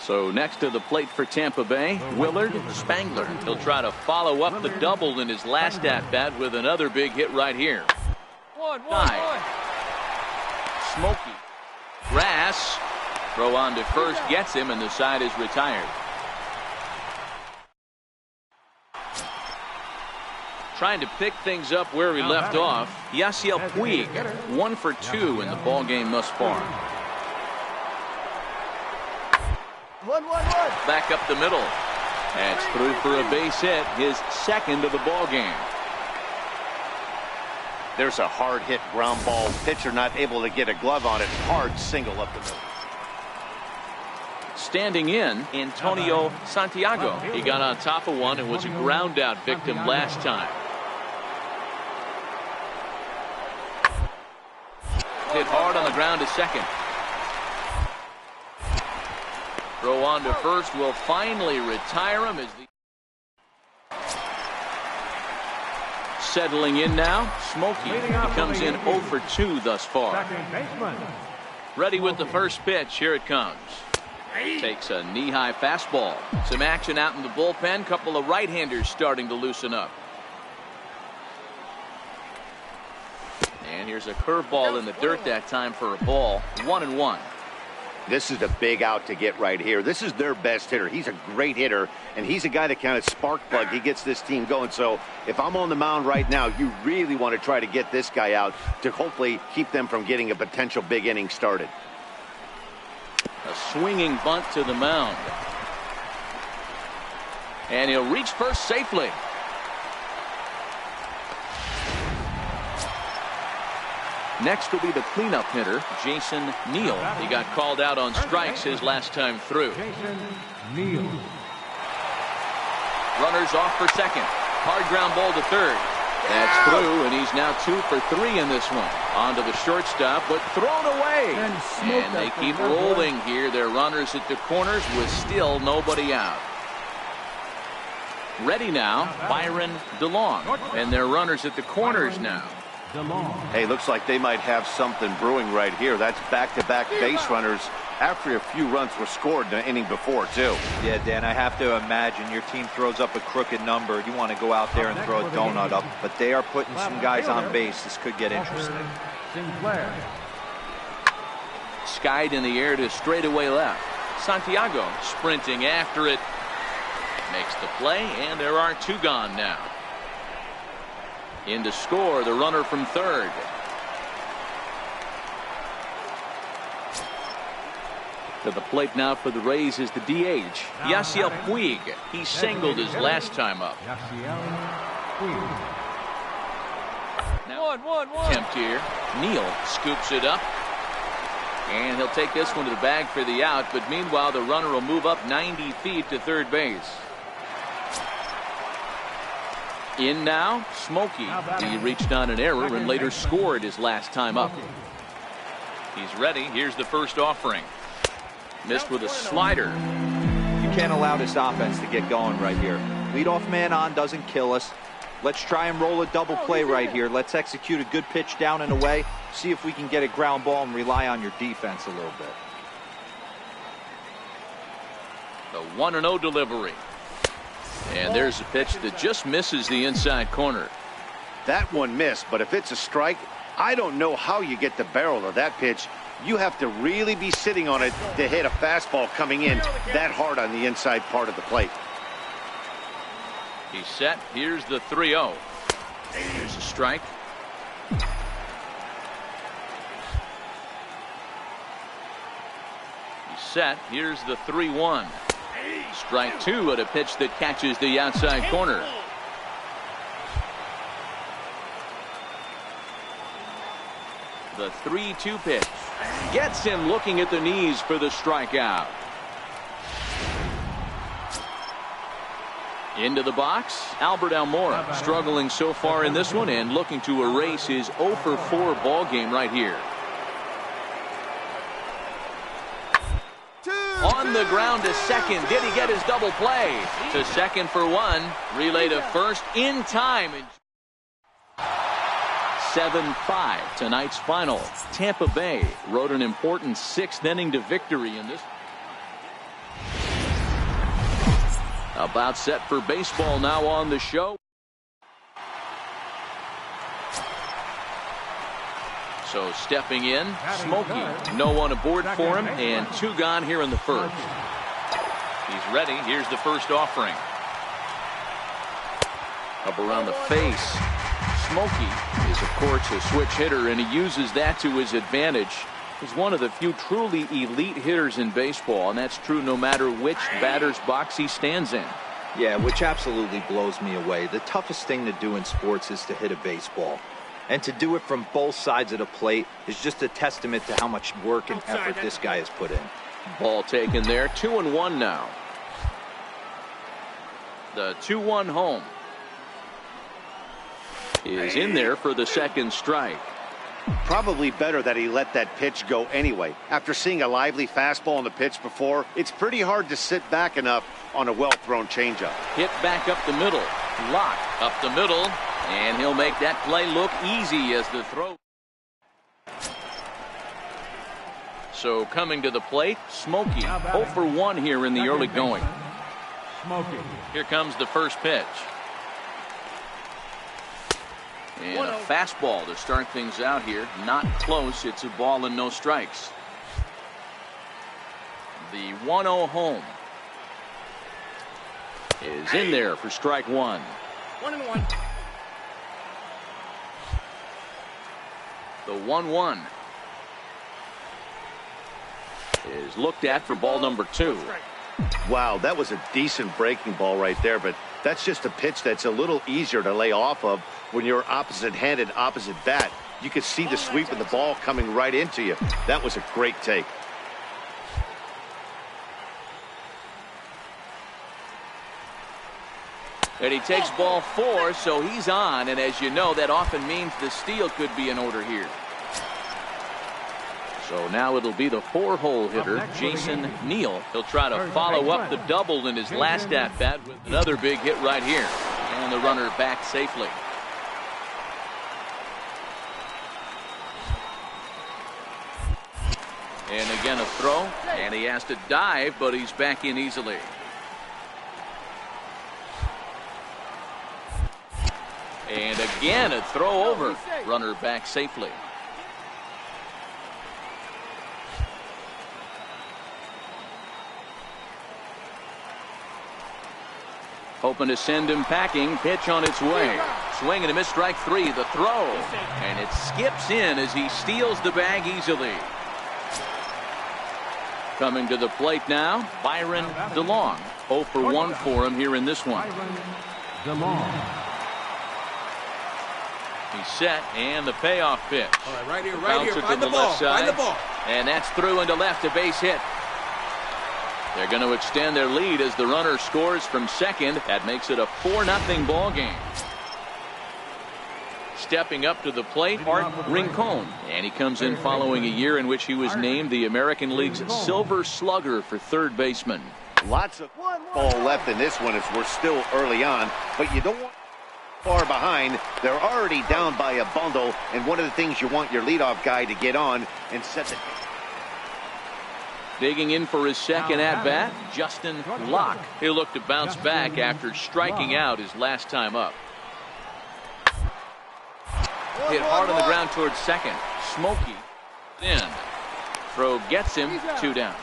So next to the plate for Tampa Bay, Willard Spangler. He'll try to follow up the double in his last at-bat with another big hit right here. One. Smokey. Grass. Throw on to first gets him, and the side is retired. Trying to pick things up where he left off, Yasiel Puig, 1 for 2 in the ball game thus far. One. Back up the middle. That's through for a base hit, his second of the ball game. There's a hard hit ground ball. Pitcher not able to get a glove on it. Hard single up the middle. Standing in, Antonio Santiago. He got on top of one and was a ground out victim last time. Hit hard on the ground to second. Throw on to first will finally retire him as the settling in now. Smokey comes in 0 for 2 thus far. Ready with the first pitch. Here it comes. Takes a knee-high fastball. Some action out in the bullpen. Couple of right-handers starting to loosen up. And here's a curveball in the dirt that time for a ball. 1-1. This is a big out to get right here. This is their best hitter. He's a great hitter, and he's a guy that kind of spark plug. He gets this team going. So if I'm on the mound right now, you really want to try to get this guy out to hopefully keep them from getting a potential big inning started. A swinging bunt to the mound. And he'll reach first safely. Next will be the cleanup hitter, Jason Neal. He got called out on strikes his last time through. Runners off for second. Hard ground ball to third. That's through, and he's now 2 for 3 in this one. On to the shortstop, but thrown away. And they keep rolling here. Their runners at the corners with still nobody out. Ready now, Byron DeLong. And their runners at the corners now. Hey, looks like they might have something brewing right here. That's back-to-back base runners after a few runs were scored in the inning before, too. Yeah, Dan, I have to imagine your team throws up a crooked number. You want to go out there and throw a donut up, but they are putting some guys on base. This could get interesting. Skied in the air to straightaway left. Santiago sprinting after it. Makes the play, and there are 2 gone now. In to score, the runner from third. To the plate now for the Rays is the DH, Yasiel Puig. He singled his last time up. Now, 1-1-1. attempt here. Neal scoops it up. And he'll take this one to the bag for the out. But meanwhile, the runner will move up 90 feet to third base. In now, Smokey. He reached on an error and later scored his last time up. He's ready. Here's the first offering. Missed with a slider. You can't allow this offense to get going right here. Leadoff man on doesn't kill us. Let's try and roll a double play right here. Let's execute a good pitch down and away. See if we can get a ground ball and rely on your defense a little bit. The 1-0 delivery. And there's a pitch that just misses the inside corner. That one missed, but if it's a strike, I don't know how you get the barrel of that pitch. You have to really be sitting on it to hit a fastball coming in that hard on the inside part of the plate. He's set. Here's the 3-0. Here's a strike. He's set. Here's the 3-1. Strike 2 at a pitch that catches the outside corner. The 3-2 pitch gets him looking at the knees for the strikeout. Into the box, Albert Almora struggling so far in this one and looking to erase his 0 for 4 ball game right here. On the ground to second. Did he get his double play? To second for 1. Relay to first in time. 7-5 tonight's final. Tampa Bay rode an important 6th inning to victory in this. About set for baseball now on the show. So stepping in, Smokey. No one aboard for him, and 2 gone here in the first. He's ready. Here's the first offering. Up around the face. Smokey is, of course, a switch hitter, and he uses that to his advantage. He's one of the few truly elite hitters in baseball, and that's true no matter which batter's box he stands in. Yeah, which absolutely blows me away. The toughest thing to do in sports is to hit a baseball. And to do it from both sides of the plate is just a testament to how much work and effort this guy has put in. Ball taken there. 2-1 now. The 2-1 home is in there for the second strike. Probably better that he let that pitch go anyway. After seeing a lively fastball on the pitch before, it's pretty hard to sit back enough on a well-thrown changeup. Hit back up the middle. Lock up the middle. And he'll make that play look easy as the throw. So coming to the plate, Smokey. 0 for 1 here in the early going. Smokey. Here comes the first pitch. And a fastball to start things out here. Not close. It's a ball and no strikes. The 1-0 home is in there for strike one. 1-1. The 1-1 is looked at for ball number 2. Wow, that was a decent breaking ball right there, but that's just a pitch that's a little easier to lay off of when you're opposite-handed, opposite bat. You could see the sweep of the ball coming right into you. That was a great take. And he takes ball 4, so he's on, and as you know, that often means the steal could be in order here. So now it'll be the 4-hole hitter, Jason Neal. He'll try to follow up the double in his last at-bat with another big hit right here. And the runner back safely. And again a throw, and he has to dive, but he's back in easily. And again a throw over. Runner back safely. Hoping to send him packing. Pitch on its way. Swing and a miss, strike 3. The throw. And it skips in as he steals the bag easily. Coming to the plate now, Byron DeLong. 0 for 1 for him here in this one. DeLong. He's set, and the payoff pitch. All right, right here, Bouncer find to the ball, left side. find the ball. And that's through into left, a base hit. They're going to extend their lead as the runner scores from second. That makes it a 4-0 ball game. Stepping up to the plate, Art Rincon. And he comes in following a year in which he was named the American League's Silver Slugger for third baseman. Lots of ball left in this one as we're still early on, but you don't want far behind. They're already down by a bundle, and one of the things you want your leadoff guy to get on and set the... Digging in for his second at-bat, Justin Locke. He'll look to bounce back after striking out his last time up. Hit hard on the ground towards second. Smokey in. Throw gets him, 2 down.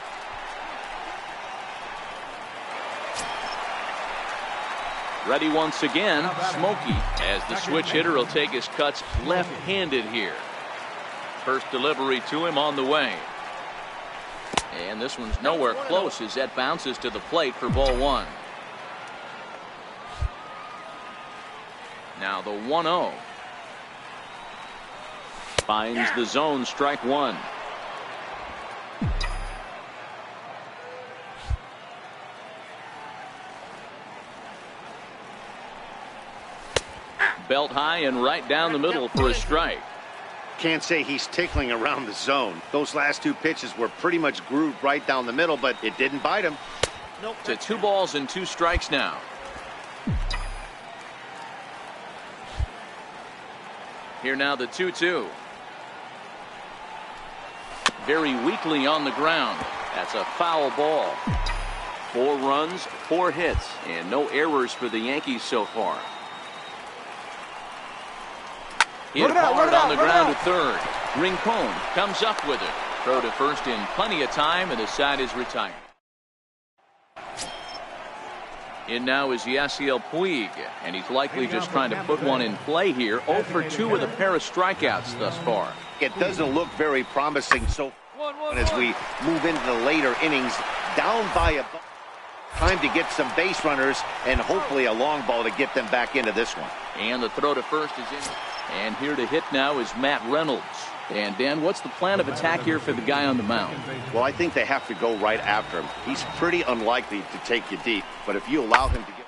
Ready once again, Smokey, as the switch hitter will take his cuts left-handed here. First delivery to him on the way. And this one's nowhere close as that bounces to the plate for ball 1. Now the 1-0. Finds the zone, strike 1. Belt high and right down the middle for a strike. Can't say he's tickling around the zone. Those last 2 pitches were pretty much grooved right down the middle, but it didn't bite him. Nope. To 2 balls and 2 strikes now. Here now the 2-2. Very weakly on the ground. That's a foul ball. 4 runs, 4 hits, and no errors for the Yankees so far. Hit hard on the ground to third. Rincon comes up with it. Throw to first in plenty of time, and the side is retired. In now is Yasiel Puig, and he's likely just trying to put one in play here. 0 for 2 with a pair of strikeouts thus far. It doesn't look very promising so as we move into the later innings. Down by a time to get some base runners and hopefully a long ball to get them back into this one. And the throw to first is in. And here to hit now is Matt Reynolds. And Dan, what's the plan of attack here for the guy on the mound? Well, I think they have to go right after him. He's pretty unlikely to take you deep, but if you allow him to get...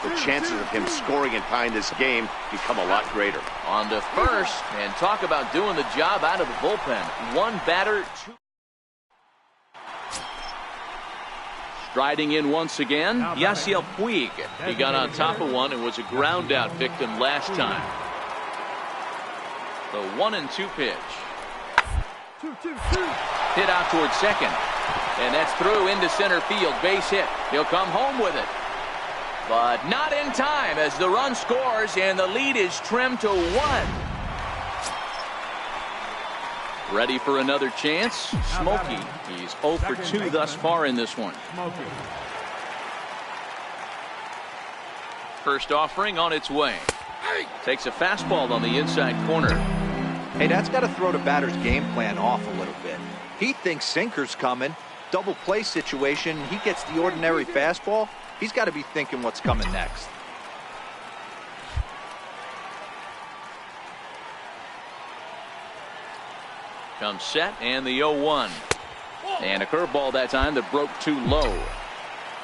the chances of him scoring and tying this game become a lot greater. On to first, and talk about doing the job out of the bullpen. One batter, two. Striding in once again, Yasiel Puig. He got on top of one and was a ground out victim last time. The 1-2 pitch. Hit out towards second. And that's through into center field. Base hit. He'll come home with it. But not in time as the run scores and the lead is trimmed to 1. Ready for another chance. Smokey. He's 0 for 2 thus far in this one. First offering on its way. Takes a fastball on the inside corner. Hey, that's got to throw the batter's game plan off a little bit. He thinks sinker's coming. Double play situation. He gets the ordinary fastball. He's got to be thinking what's coming next. Comes set and the 0-1. And a curveball that time that broke too low.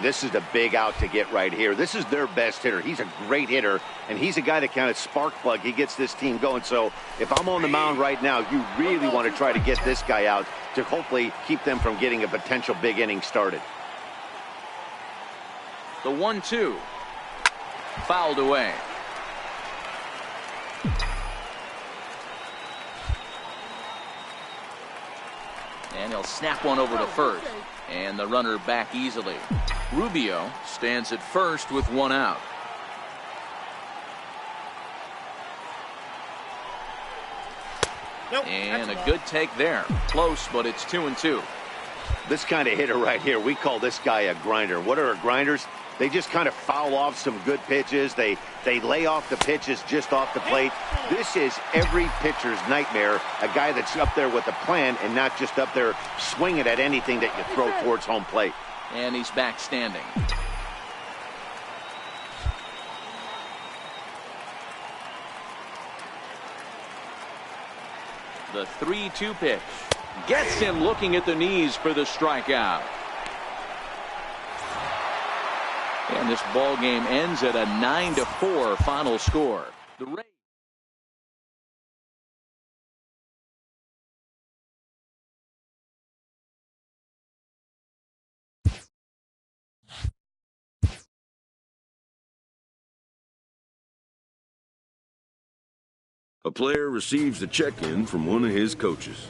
This is the big out to get right here. This is their best hitter. He's a great hitter, and he's a guy that kind of spark plug. He gets this team going. So if I'm on the mound right now, you really want to try to get this guy out to hopefully keep them from getting a potential big inning started. The 1-2. Fouled away. And he'll snap one over to first. And the runner back easily. Rubio stands at first with one out. And a good take there. Close, but it's 2-2. This kind of hitter right here, we call this guy a grinder. What are grinders? They just kind of foul off some good pitches. They lay off the pitches just off the plate. This is every pitcher's nightmare, a guy that's up there with a plan and not just up there swinging at anything that you throw towards home plate. And he's back standing. The 3-2 pitch. Gets him looking at the knees for the strikeout. And this ball game ends at a 9-4 final score. The Rays. A player receives a check-in from one of his coaches.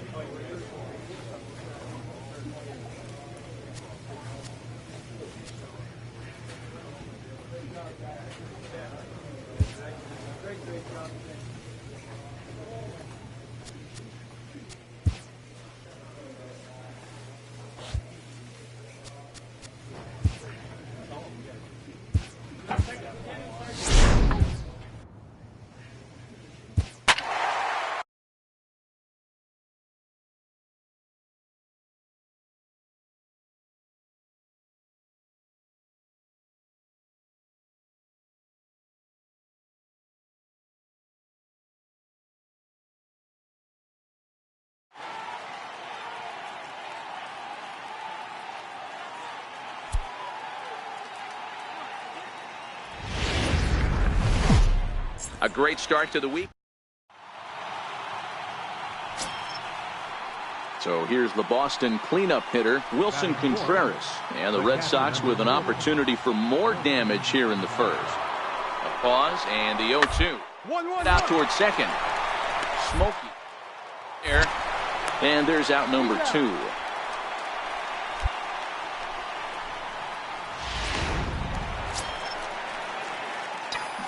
A great start to the week. So here's the Boston cleanup hitter, Wilson Contreras. And the Red Sox with an opportunity for more damage here in the first. A pause and the 0-2. Out towards second. Smokey. There. And there's out number 2.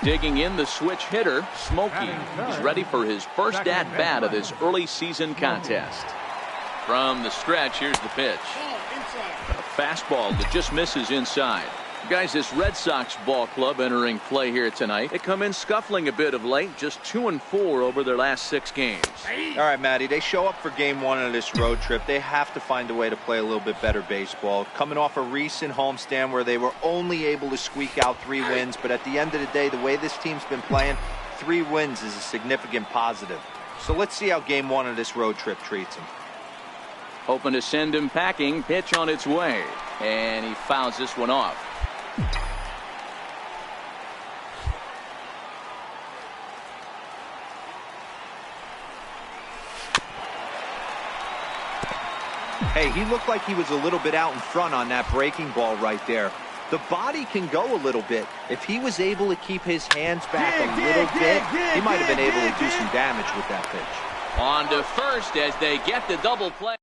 Digging in the switch hitter, Smokey is ready for his first at-bat of this early season contest. From the stretch, here's the pitch. A fastball that just misses inside. Guys, this Red Sox ball club entering play here tonight. They come in scuffling a bit of late, just 2-4 over their last 6 games. All right, Matty, they show up for game 1 of this road trip. They have to find a way to play a little bit better baseball. Coming off a recent homestand where they were only able to squeak out 3 wins, but at the end of the day, the way this team's been playing, 3 wins is a significant positive. So let's see how game 1 of this road trip treats them. Hoping to send him packing. Pitch on its way. And he fouls this one off. Hey, he looked like he was a little bit out in front on that breaking ball right there. The body can go a little bit. If he was able to keep his hands back a little bit, he might have been able to do some damage with that pitch. On to first as they get the double play.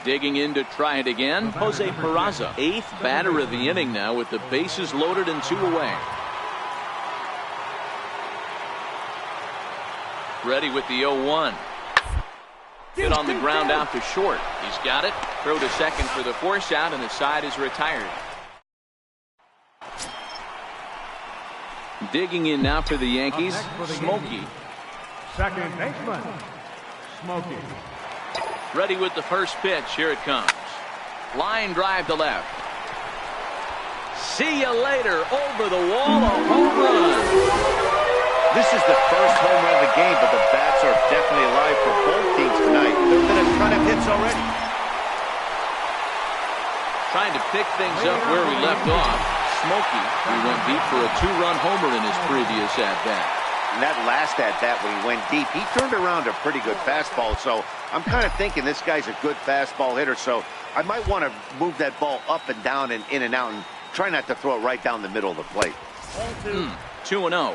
Digging in to try it again, Jose Peraza, 8th batter of the inning now with the bases loaded and 2 away. Ready with the 0-1. Hit on the ground out to short. He's got it. Throw to second for the force out, and the side is retired. Digging in now for the Yankees, Smokey. Second baseman, Smokey. Ready with the first pitch. Here it comes. Line drive to left. See you later. Over the wall, a home run. This is the first home run of the game, but the bats are definitely alive for both teams tonight. There have been a ton of hits already. Trying to pick things up where we left off. Smokey, who went deep for a 2-run homer in his previous at-bat. And that last at-bat when he went deep, he turned around a pretty good fastball. So I'm kind of thinking this guy's a good fastball hitter. So I might want to move that ball up and down and in and out and try not to throw it right down the middle of the plate. 2-0.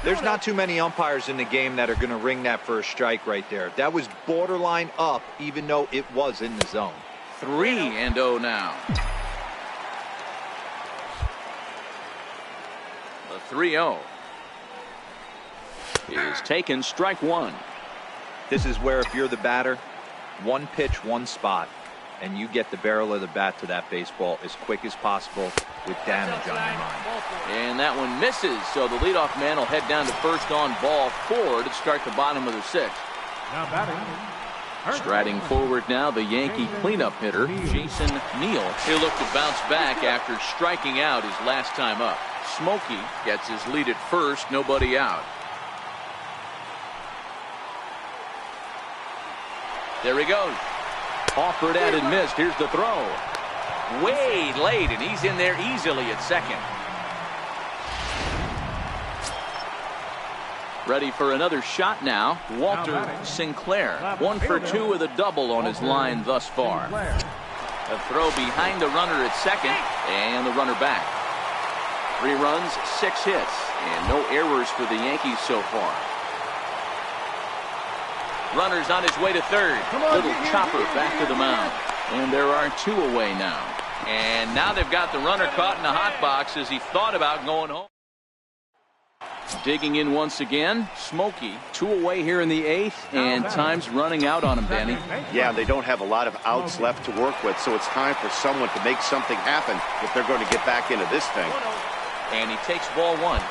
There's not too many umpires in the game that are going to ring that for a strike right there. That was borderline up, even though it was in the zone. 3-0 now. The 3-0 is taken, strike one. This is where if you're the batter, one pitch, one spot, and you get the barrel of the bat to that baseball as quick as possible with damage on your mind. And that one misses, so the leadoff man will head down to first on ball 4 to start the bottom of the 6th. Now batting. Striding forward now, the Yankee cleanup hitter, Jason Neal. He'll look to bounce back after striking out his last time up. Smokey gets his lead at first, nobody out. There he goes. Offered at and missed. Here's the throw. Way late, and he's in there easily at second. Ready for another shot now. Walter Sinclair. 1 for 2 with a double on his line thus far. A throw behind the runner at second, and the runner back. 3 runs, 6 hits, and no errors for the Yankees so far. Runner's on his way to third. Little chopper back to the mound. And there are 2 away now. And now they've got the runner caught in the hot box as he thought about going home. Digging in once again, Smokey. 2 away here in the 8th, and time's running out on him, Danny. Yeah, they don't have a lot of outs left to work with, so it's time for someone to make something happen if they're going to get back into this thing. And he takes ball 1.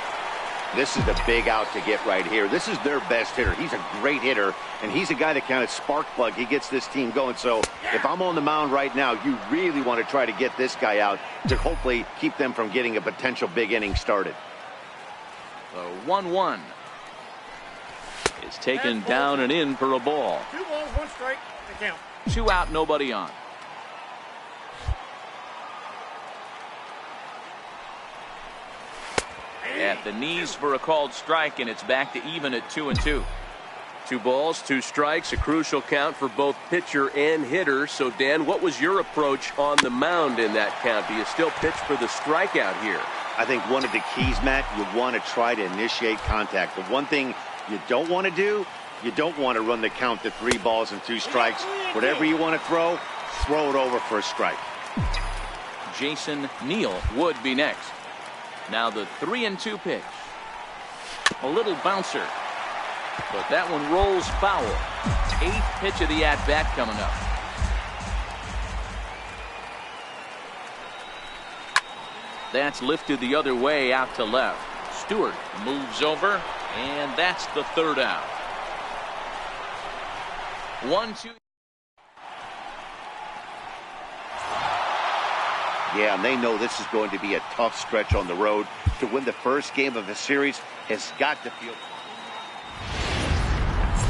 This is the big out to get right here. This is their best hitter. He's a great hitter, and he's a guy that kind of spark plug. He gets this team going. So if I'm on the mound right now, you really want to try to get this guy out to hopefully keep them from getting a potential big inning started. The 1-1 is taken down and in for a ball. 2 balls, 1 strike, the count. 2 out, nobody on. At the knees for a called strike, and it's back to even at 2-2. 2 balls, 2 strikes, a crucial count for both pitcher and hitter. So, Dan, what was your approach on the mound in that count? Do you still pitch for the strikeout here? I think one of the keys, Matt, you want to try to initiate contact. The one thing you don't want to do, you don't want to run the count to 3 balls and 2 strikes. Whatever you want to throw it over for a strike. Jason Neal would be next. Now the 3-2 pitch. A little bouncer, but that one rolls foul. 8th pitch of the at-bat coming up. That's lifted the other way out to left. Stewart moves over, and that's the 3rd out. 1-2. Yeah, and they know this is going to be a tough stretch on the road. To win the first game of the series has got to feel.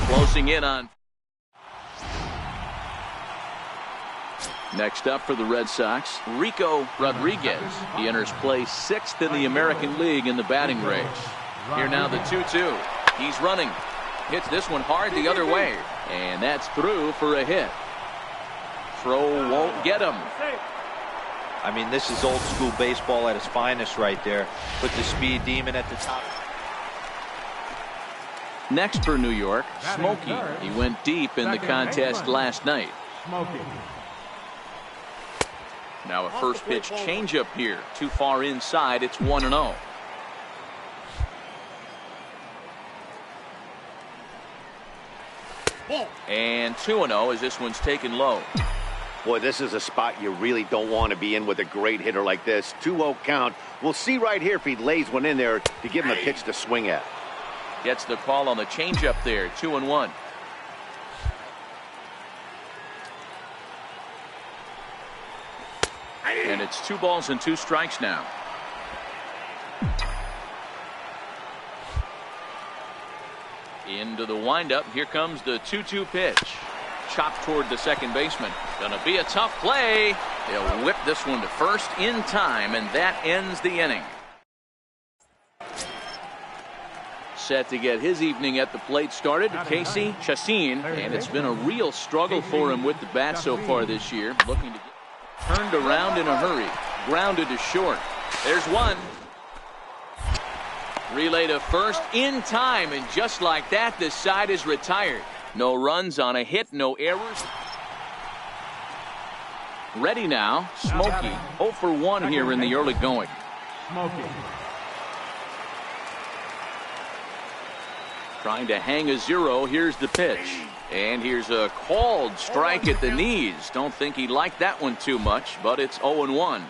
Closing in on. Next up for the Red Sox, Rico Rodriguez. He enters play 6th in the American League in the batting race. Here now the 2-2. He's running. Hits this one hard the other way. And that's through for a hit. Throw won't get him. I mean, this is old school baseball at its finest right there. Put the speed demon at the top. Next for New York, Smokey. He went deep in the contest last night. Now a first pitch changeup here. Too far inside. It's 1-0. And 2-0 as this one's taken low. Boy, this is a spot you really don't want to be in with a great hitter like this. 2-0 count. We'll see right here if he lays one in there to give him a pitch to swing at. Gets the call on the changeup there. 2-1. And it's 2 balls and 2 strikes now. Into the windup. Here comes the 2-2 pitch. Chopped toward the second baseman. Gonna be a tough play. They'll whip this one to first in time, and that ends the inning. Set to get his evening at the plate started, Casey Chassin, and it's been a real struggle for him with the bat so far this year. Looking to get turned around in a hurry. Grounded to short. There's one. Relay to first in time, and just like that, this side is retired. No runs on a hit, no errors. Ready now, Smokey. 0 for 1 here in the early going. Trying to hang a 0. Here's the pitch. And here's a called strike at the knees. Don't think he liked that one too much, but it's 0-1.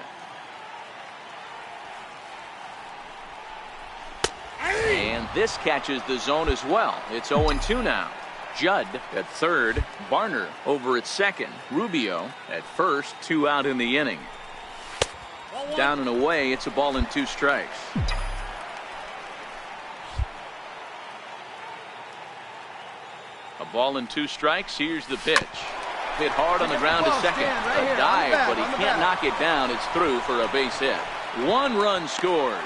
And this catches the zone as well. It's 0-2 now. Judd at third. Barner over at second. Rubio at first. 2 out in the inning. Down and away. It's a ball and 2 strikes. A ball and 2 strikes. Here's the pitch. Hit hard on the ground to second. A dive, but he can't knock it down. It's through for a base hit. 1 run scores.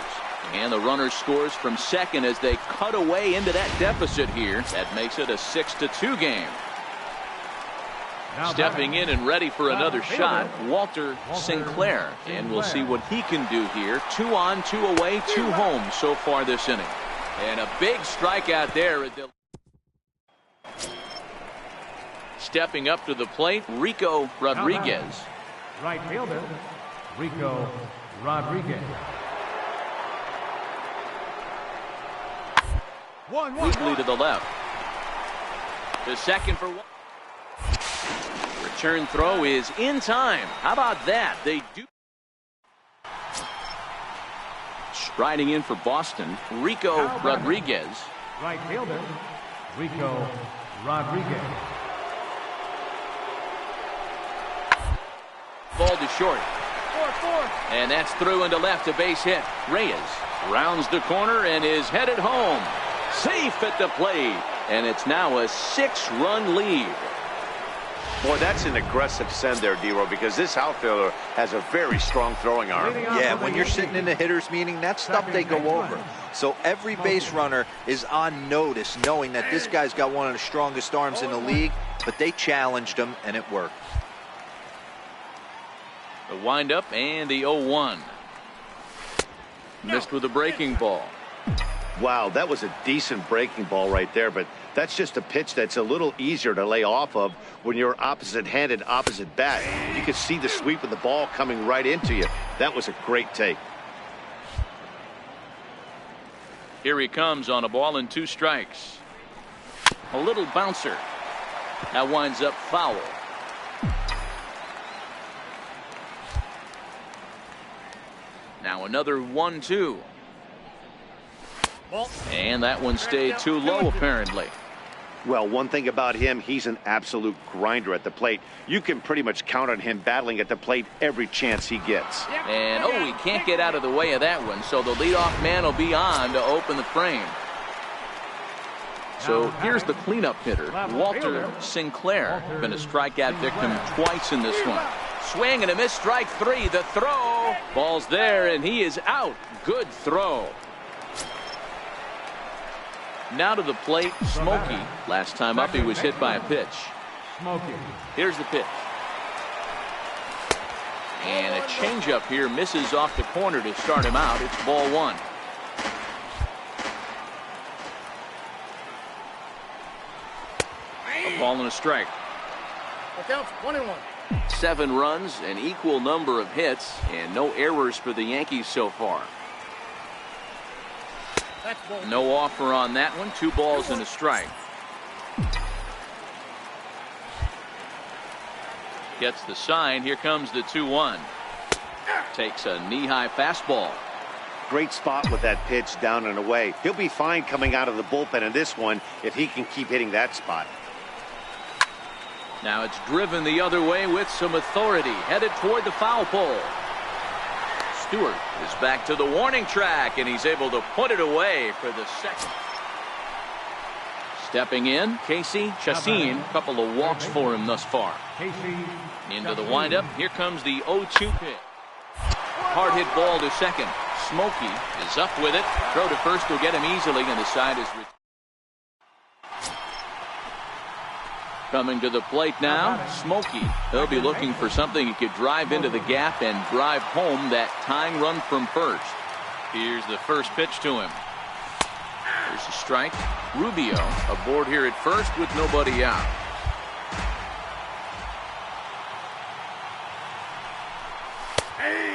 And the runner scores from second as they cut away into that deficit here. That makes it a 6-2 game. Stepping in and ready for another shot, Walter Sinclair. And we'll see what he can do here. 2 on, 2 away, 2 home so far this inning. And a big strikeout there. Stepping up to the plate, Rico Rodriguez. Right fielder, Rico Rodriguez. Weekly to the left. The second for 1. Return throw is in time. How about that? They do. Striding in for Boston, Rico Rodriguez. Right fielder, Rico Rodriguez. Ball to short. And that's through into left, a base hit. Reyes rounds the corner and is headed home. Safe at the plate. And it's now a 6-run lead. Boy, that's an aggressive send there, D-Row, because this outfielder has a very strong throwing arm. Yeah, when you're sitting in the hitter's meeting, that's stuff they go over. So every base runner is on notice, knowing that this guy's got one of the strongest arms in the league, but they challenged him, and it worked. The windup and the 0-1. Missed with a breaking ball. Wow, that was a decent breaking ball right there, but that's just a pitch that's a little easier to lay off of when you're opposite-handed, opposite bat. You can see the sweep of the ball coming right into you. That was a great take. Here he comes on a ball and 2 strikes. A little bouncer. That winds up foul. Now another 1-2. And that one stayed too low, apparently. Well, one thing about him, he's an absolute grinder at the plate. You can pretty much count on him battling at the plate every chance he gets. And, he can't get out of the way of that one, so the leadoff man will be on to open the frame. So here's the cleanup hitter, Walter Sinclair. Been a strikeout victim twice in this one. Swing and a miss, strike 3. The throw. Ball's there, and he is out. Good throw. Now to the plate, Smokey. Last time up, he was hit by a pitch. Smokey. Here's the pitch. And a changeup here misses off the corner to start him out. It's ball one. A ball and a strike. The count's 1-1. 7 runs, an equal number of hits, and no errors for the Yankees so far. No offer on that one. 2 balls and a strike. Gets the sign. Here comes the 2-1. Takes a knee-high fastball. Great spot with that pitch down and away. He'll be fine coming out of the bullpen in this one if he can keep hitting that spot. Now it's driven the other way with some authority, headed toward the foul pole. Stewart is back to the warning track, and he's able to put it away for the second. Stepping in, Casey Chassin. A couple of walks for him thus far. Into the windup. Here comes the 0-2 pitch. Hard hit ball to second. Smokey is up with it. Throw to first will get him easily, and the side is retired. Coming to the plate now, Smokey. He'll be looking for something he could drive into the gap and drive home that tying run from first. Here's the first pitch to him. There's a strike. Rubio aboard here at first with nobody out.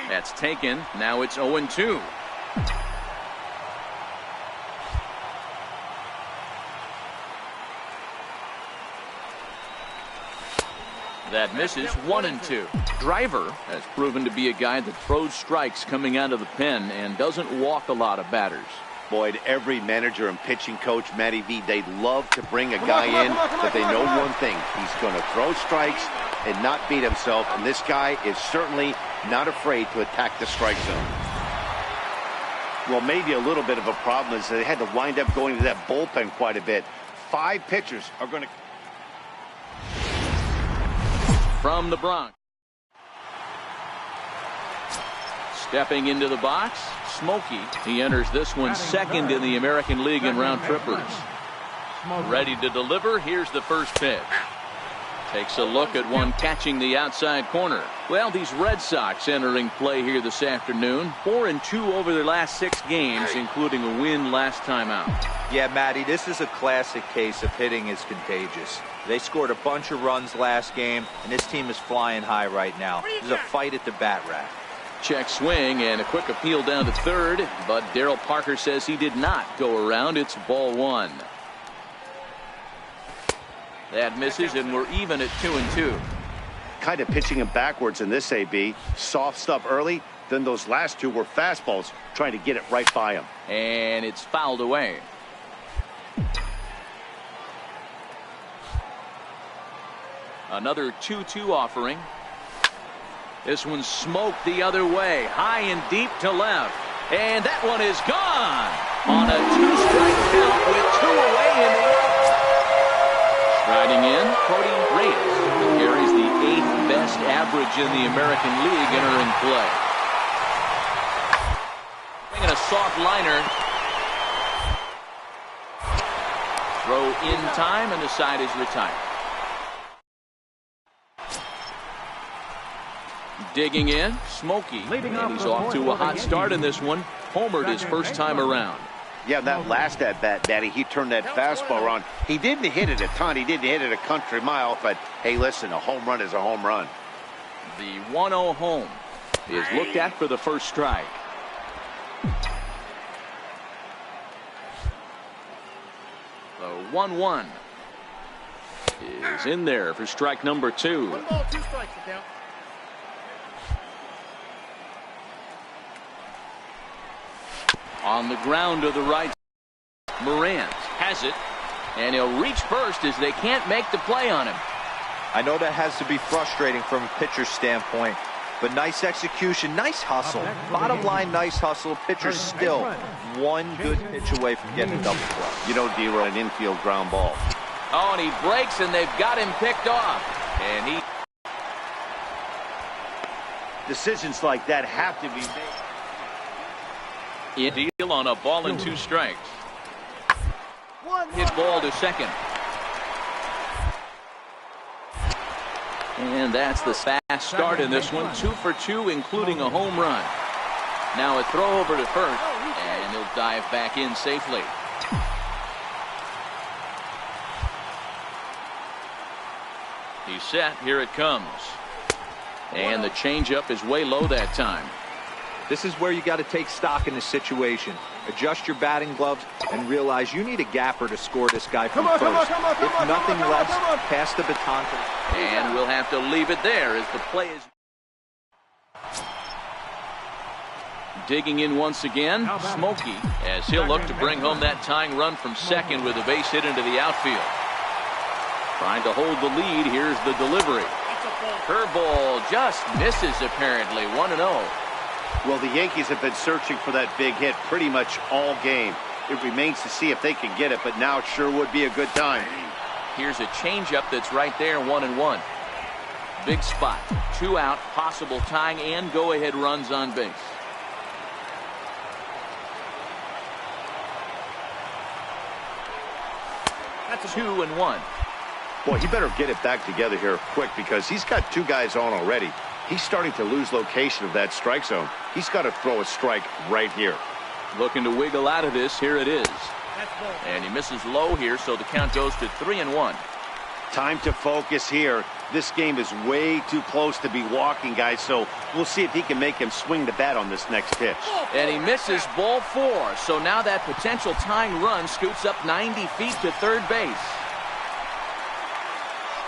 That's taken. Now it's 0-2. That misses. 1-2. Driver has proven to be a guy that throws strikes coming out of the pen and doesn't walk a lot of batters. Boyd, every manager and pitching coach, Matty V, they love to bring a guy in that they know one thing. He's going to throw strikes and not beat himself, and this guy is certainly not afraid to attack the strike zone. Well, maybe a little bit of a problem is they had to wind up going to that bullpen quite a bit. 5 pitchers are going to... From the Bronx. Stepping into the box, Smokey. He enters this one second in the American League in round trippers. Ready to deliver. Here's the first pitch. Takes a look at one catching the outside corner. Well, these Red Sox entering play here this afternoon. 4-2 over their last 6 games, including a win last time out. Yeah, Matty, this is a classic case of hitting is contagious. They scored a bunch of runs last game, and this team is flying high right now. There's a fight at the bat rack. Check swing and a quick appeal down to third, but Darryl Parker says he did not go around. It's ball 1. That misses, and we're even at 2-2. Kind of pitching him backwards in this AB. Soft stuff early, then those last 2 were fastballs, trying to get it right by him. And it's fouled away. Another 2-2 offering. This one's smoked the other way, high and deep to left. And that one is gone on a 2-strike count with 2 away in the eighth. Striding in, Cody Reyes, who carries the 8th best average in the American League, entering play. Bringing a soft liner. Throw in time, and the side is retired. Digging in, Smokey, and he's off to a hot start in this one. Homered his first time around. Yeah, that last at-bat, Daddy, he turned that fastball around. He didn't hit it a ton. He didn't hit it a country mile, but hey, listen, a home run is a home run. The 1-0 home is looked at for the first strike. The 1-1 is in there for strike number 2. 1 ball, 2 strikes to count. On the ground to the right, Morant has it, and he'll reach first as they can't make the play on him. I know that has to be frustrating from a pitcher's standpoint, but nice execution, nice hustle. Bottom line, nice hustle. Pitcher's still 1 good pitch away from getting a double play. You know, D-Roy, an infield ground ball. Oh, and he breaks, and they've got him picked off. And he... Decisions like that have to be made. Deal on a ball and 2 strikes. Hit ball to second. And that's the fast start in this one. 2 for 2, including a home run. Now a throw over to first, and he'll dive back in safely. He's set. Here it comes. And the changeup is way low that time. This is where you got to take stock in this situation. Adjust your batting gloves and realize you need a gapper to score this guy from first. If nothing less, pass the baton to... And we'll have to leave it there as the play is... Digging in once again, Smokey, as he'll look to bring home that tying run from second with a base hit into the outfield. Trying to hold the lead. Here's the delivery. Curveball just misses apparently. 1-0. Well, the Yankees have been searching for that big hit pretty much all game. It remains to see if they can get it, but now it sure would be a good time. Here's a changeup that's right there, 1-1. Big spot. 2 out, possible tying and go-ahead runs on base. That's 2-1. Boy, he better get it back together here quick because he's got 2 guys on already. He's starting to lose location of that strike zone. He's got to throw a strike right here. Looking to wiggle out of this. Here it is. And he misses low here, so the count goes to 3-1. Time to focus here. This game is way too close to be walking, guys, so we'll see if he can make him swing the bat on this next pitch. And he misses ball 4, so now that potential tying run scoots up 90 feet to third base.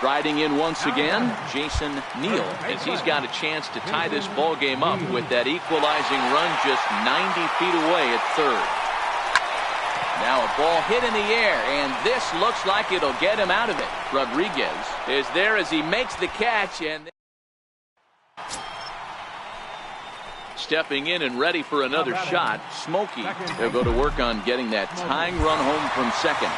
Riding in once again, Jason Neal, as he's got a chance to tie this ball game up with that equalizing run just 90 feet away at third. Now a ball hit in the air, and this looks like it'll get him out of it. Rodriguez is there as he makes the catch, and stepping in and ready for another shot, Smokey. They'll go to work on getting that tying run home from second.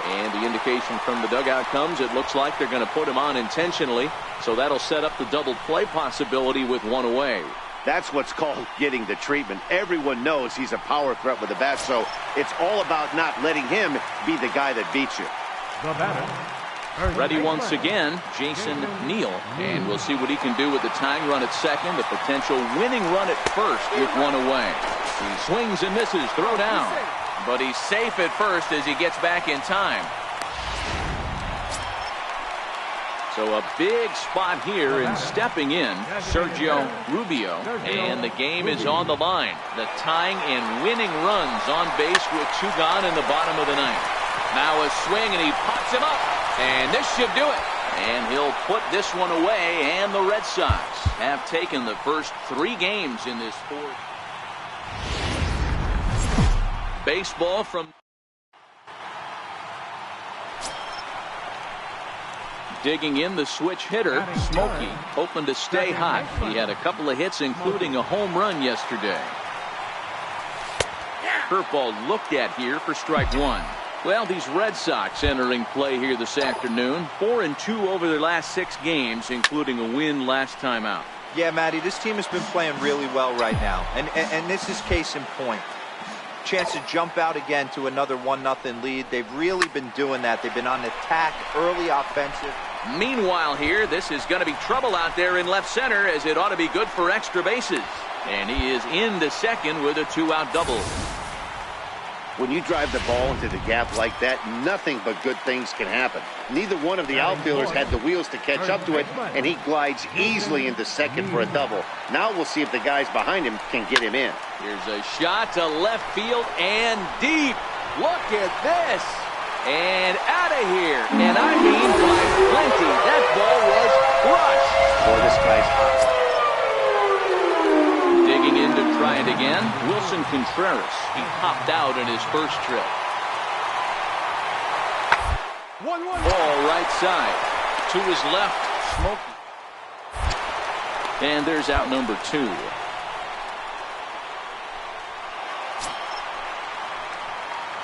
And the indication from the dugout comes, it looks like they're going to put him on intentionally, so that'll set up the double play possibility with 1 away. That's what's called getting the treatment. Everyone knows he's a power threat with the bat, so it's all about not letting him be the guy that beats you. Ready once again, Jason Neal, and we'll see what he can do with the tying run at second, the potential winning run at first with 1 away. He swings and misses, throw down. But he's safe at first as he gets back in time. So a big spot here, and stepping in, Sergio Rubio, and the game is on the line. The tying and winning runs on base with 2 gone in the bottom of the 9th. Now a swing, and he pops him up, and this should do it. And he'll put this one away, and the Red Sox have taken the first 3 games in this 4th. Baseball from digging in, the switch hitter, Smokey, hoping to stay hot. He had a couple of hits, including a home run yesterday. Curveball looked at here for strike 1. Well, these Red Sox entering play here this afternoon. 4-2 over their last 6 games, including a win last time out. Yeah, Matty, this team has been playing really well right now, and this is case in point. Chance to jump out again to another 1-0 lead. They've really been doing that. They've been on attack, early offensive. Meanwhile here, this is going to be trouble out there in left center, as it ought to be good for extra bases. And he is into second with a 2-out double. When you drive the ball into the gap like that, nothing but good things can happen. Neither one of the outfielders had the wheels to catch up to it, and he glides easily into second for a double. Now we'll see if the guys behind him can get him in. Here's a shot to left field and deep. Look at this. And out of here. And I mean by plenty. That ball was crushed. Boy, this guy's hot. Digging in to try it again, Wilson Contreras. He popped out in his first trip. 1-1. Ball right side. To his left, Smokey. And there's out number 2.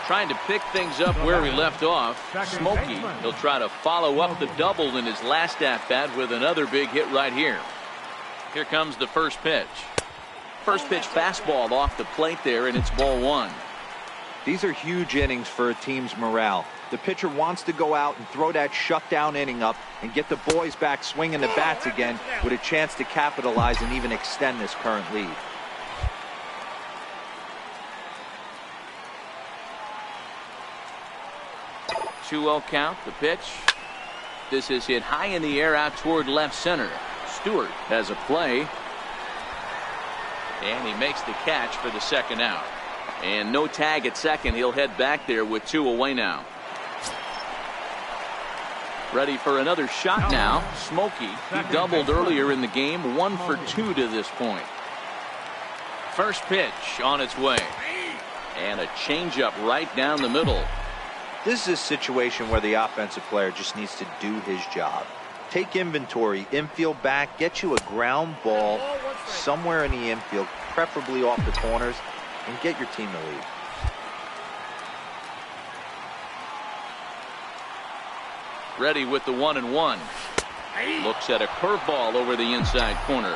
Trying to pick things up where he left off. Smokey, he'll try to follow up the double in his last at-bat with another big hit right here. Here comes the first pitch. First pitch fastball off the plate there, and it's ball one. These are huge innings for a team's morale. The pitcher wants to go out and throw that shutdown inning up and get the boys back swinging the bats again with a chance to capitalize and even extend this current lead. Two-0 count, the pitch. This is hit high in the air out toward left center. Stewart has a play. And he makes the catch for the second out. And no tag at second. He'll head back there with 2 away now. Ready for another shot now. Smokey, he doubled earlier in the game. 1 for 2 to this point. First pitch on its way. And a changeup right down the middle. This is a situation where the offensive player just needs to do his job. Take inventory, infield back, get you a ground ball somewhere in the infield, preferably off the corners, and get your team the lead. Ready with the 1-1. Looks at a curveball over the inside corner.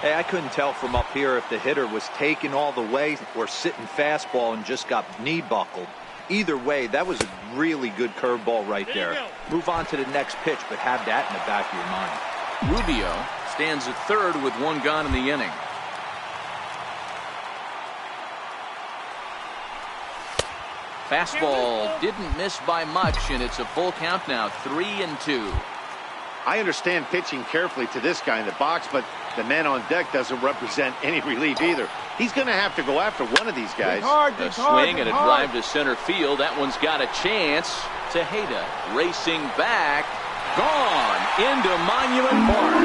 Hey, I couldn't tell from up here if the hitter was taking all the way or sitting fastball and just got knee buckled. Either way, that was a really good curveball right there. Move on to the next pitch, but have that in the back of your mind. Rubio stands at third with 1 gone in the inning. Fastball didn't miss by much, and it's a full count now, 3-2. I understand pitching carefully to this guy in the box, but the man on deck doesn't represent any relief either. He's going to have to go after one of these guys. A swing and a drive to center field. That one's got a chance. Tejeda racing back. Gone into Monument Park.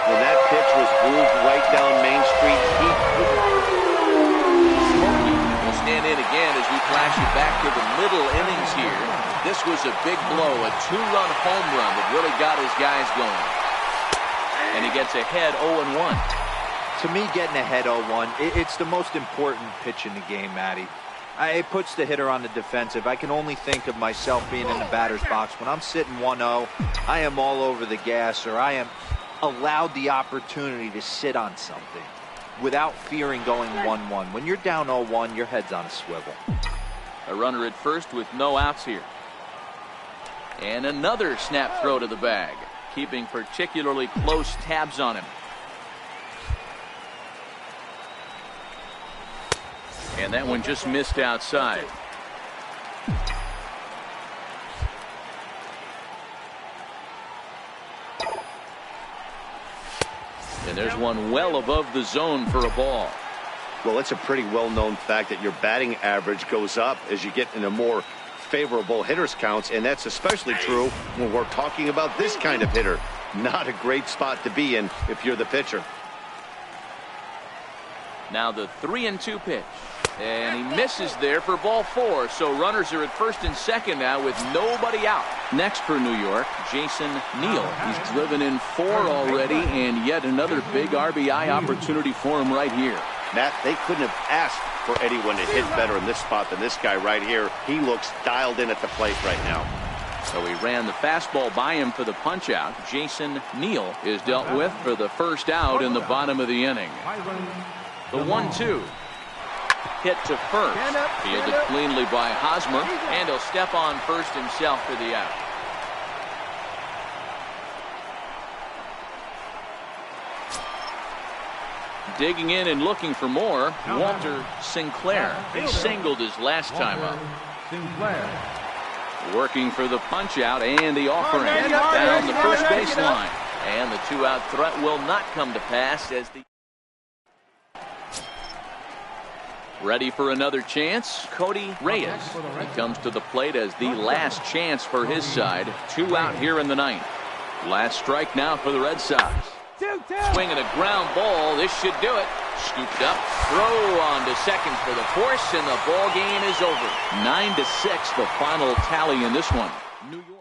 When that pitch was grooved right down Main Street, Smokey will stand in again as we flash it back to the middle innings here. This was a big blow, a 2-run home run that really got his guys going. And he gets ahead 0-1. To me, getting ahead 0-1, it's the most important pitch in the game, Matty. It puts the hitter on the defensive. I can only think of myself being in the batter's box. When I'm sitting 1-0, I am all over the gas, or I am allowed the opportunity to sit on something without fearing going 1-1. When you're down 0-1, your head's on a swivel. A runner at first with no outs here. And another snap throw to the bag, keeping particularly close tabs on him. And that one just missed outside. And there's one well above the zone for a ball. well, it's a pretty well-known fact that your batting average goes up as you get into more favorable hitters counts, and that's especially true when we're talking about this kind of hitter. Not a great spot to be in if you're the pitcher. Now the 3-2 pitch, and he misses there for ball 4. So runners are at first and second now with nobody out. Next for New York, Jason Neal. He's driven in 4 already, and yet another big RBI opportunity for him right here. Matt, they couldn't have asked for anyone to hit better in this spot than this guy right here. He looks dialed in at the plate right now. So he ran the fastball by him for the punch out. Jason Neal is dealt with for the first out in the bottom of the inning. The 1-2 hit to first, fielded cleanly by Hosmer, and he'll step on first himself for the out. Digging in and looking for more, Walter Sinclair. He singled his last time up. Working for the punch out and the offering down the first baseline. And the 2-out threat will not come to pass as the ready for another chance. Cody Reyes. He comes to the plate as the last chance for his side. 2 out here in the 9th. Last strike now for the Red Sox. Swinging a ground ball. This should do it. Scooped up. Throw on to second for the force, and the ball game is over. 9-6 the final tally in this one. New York.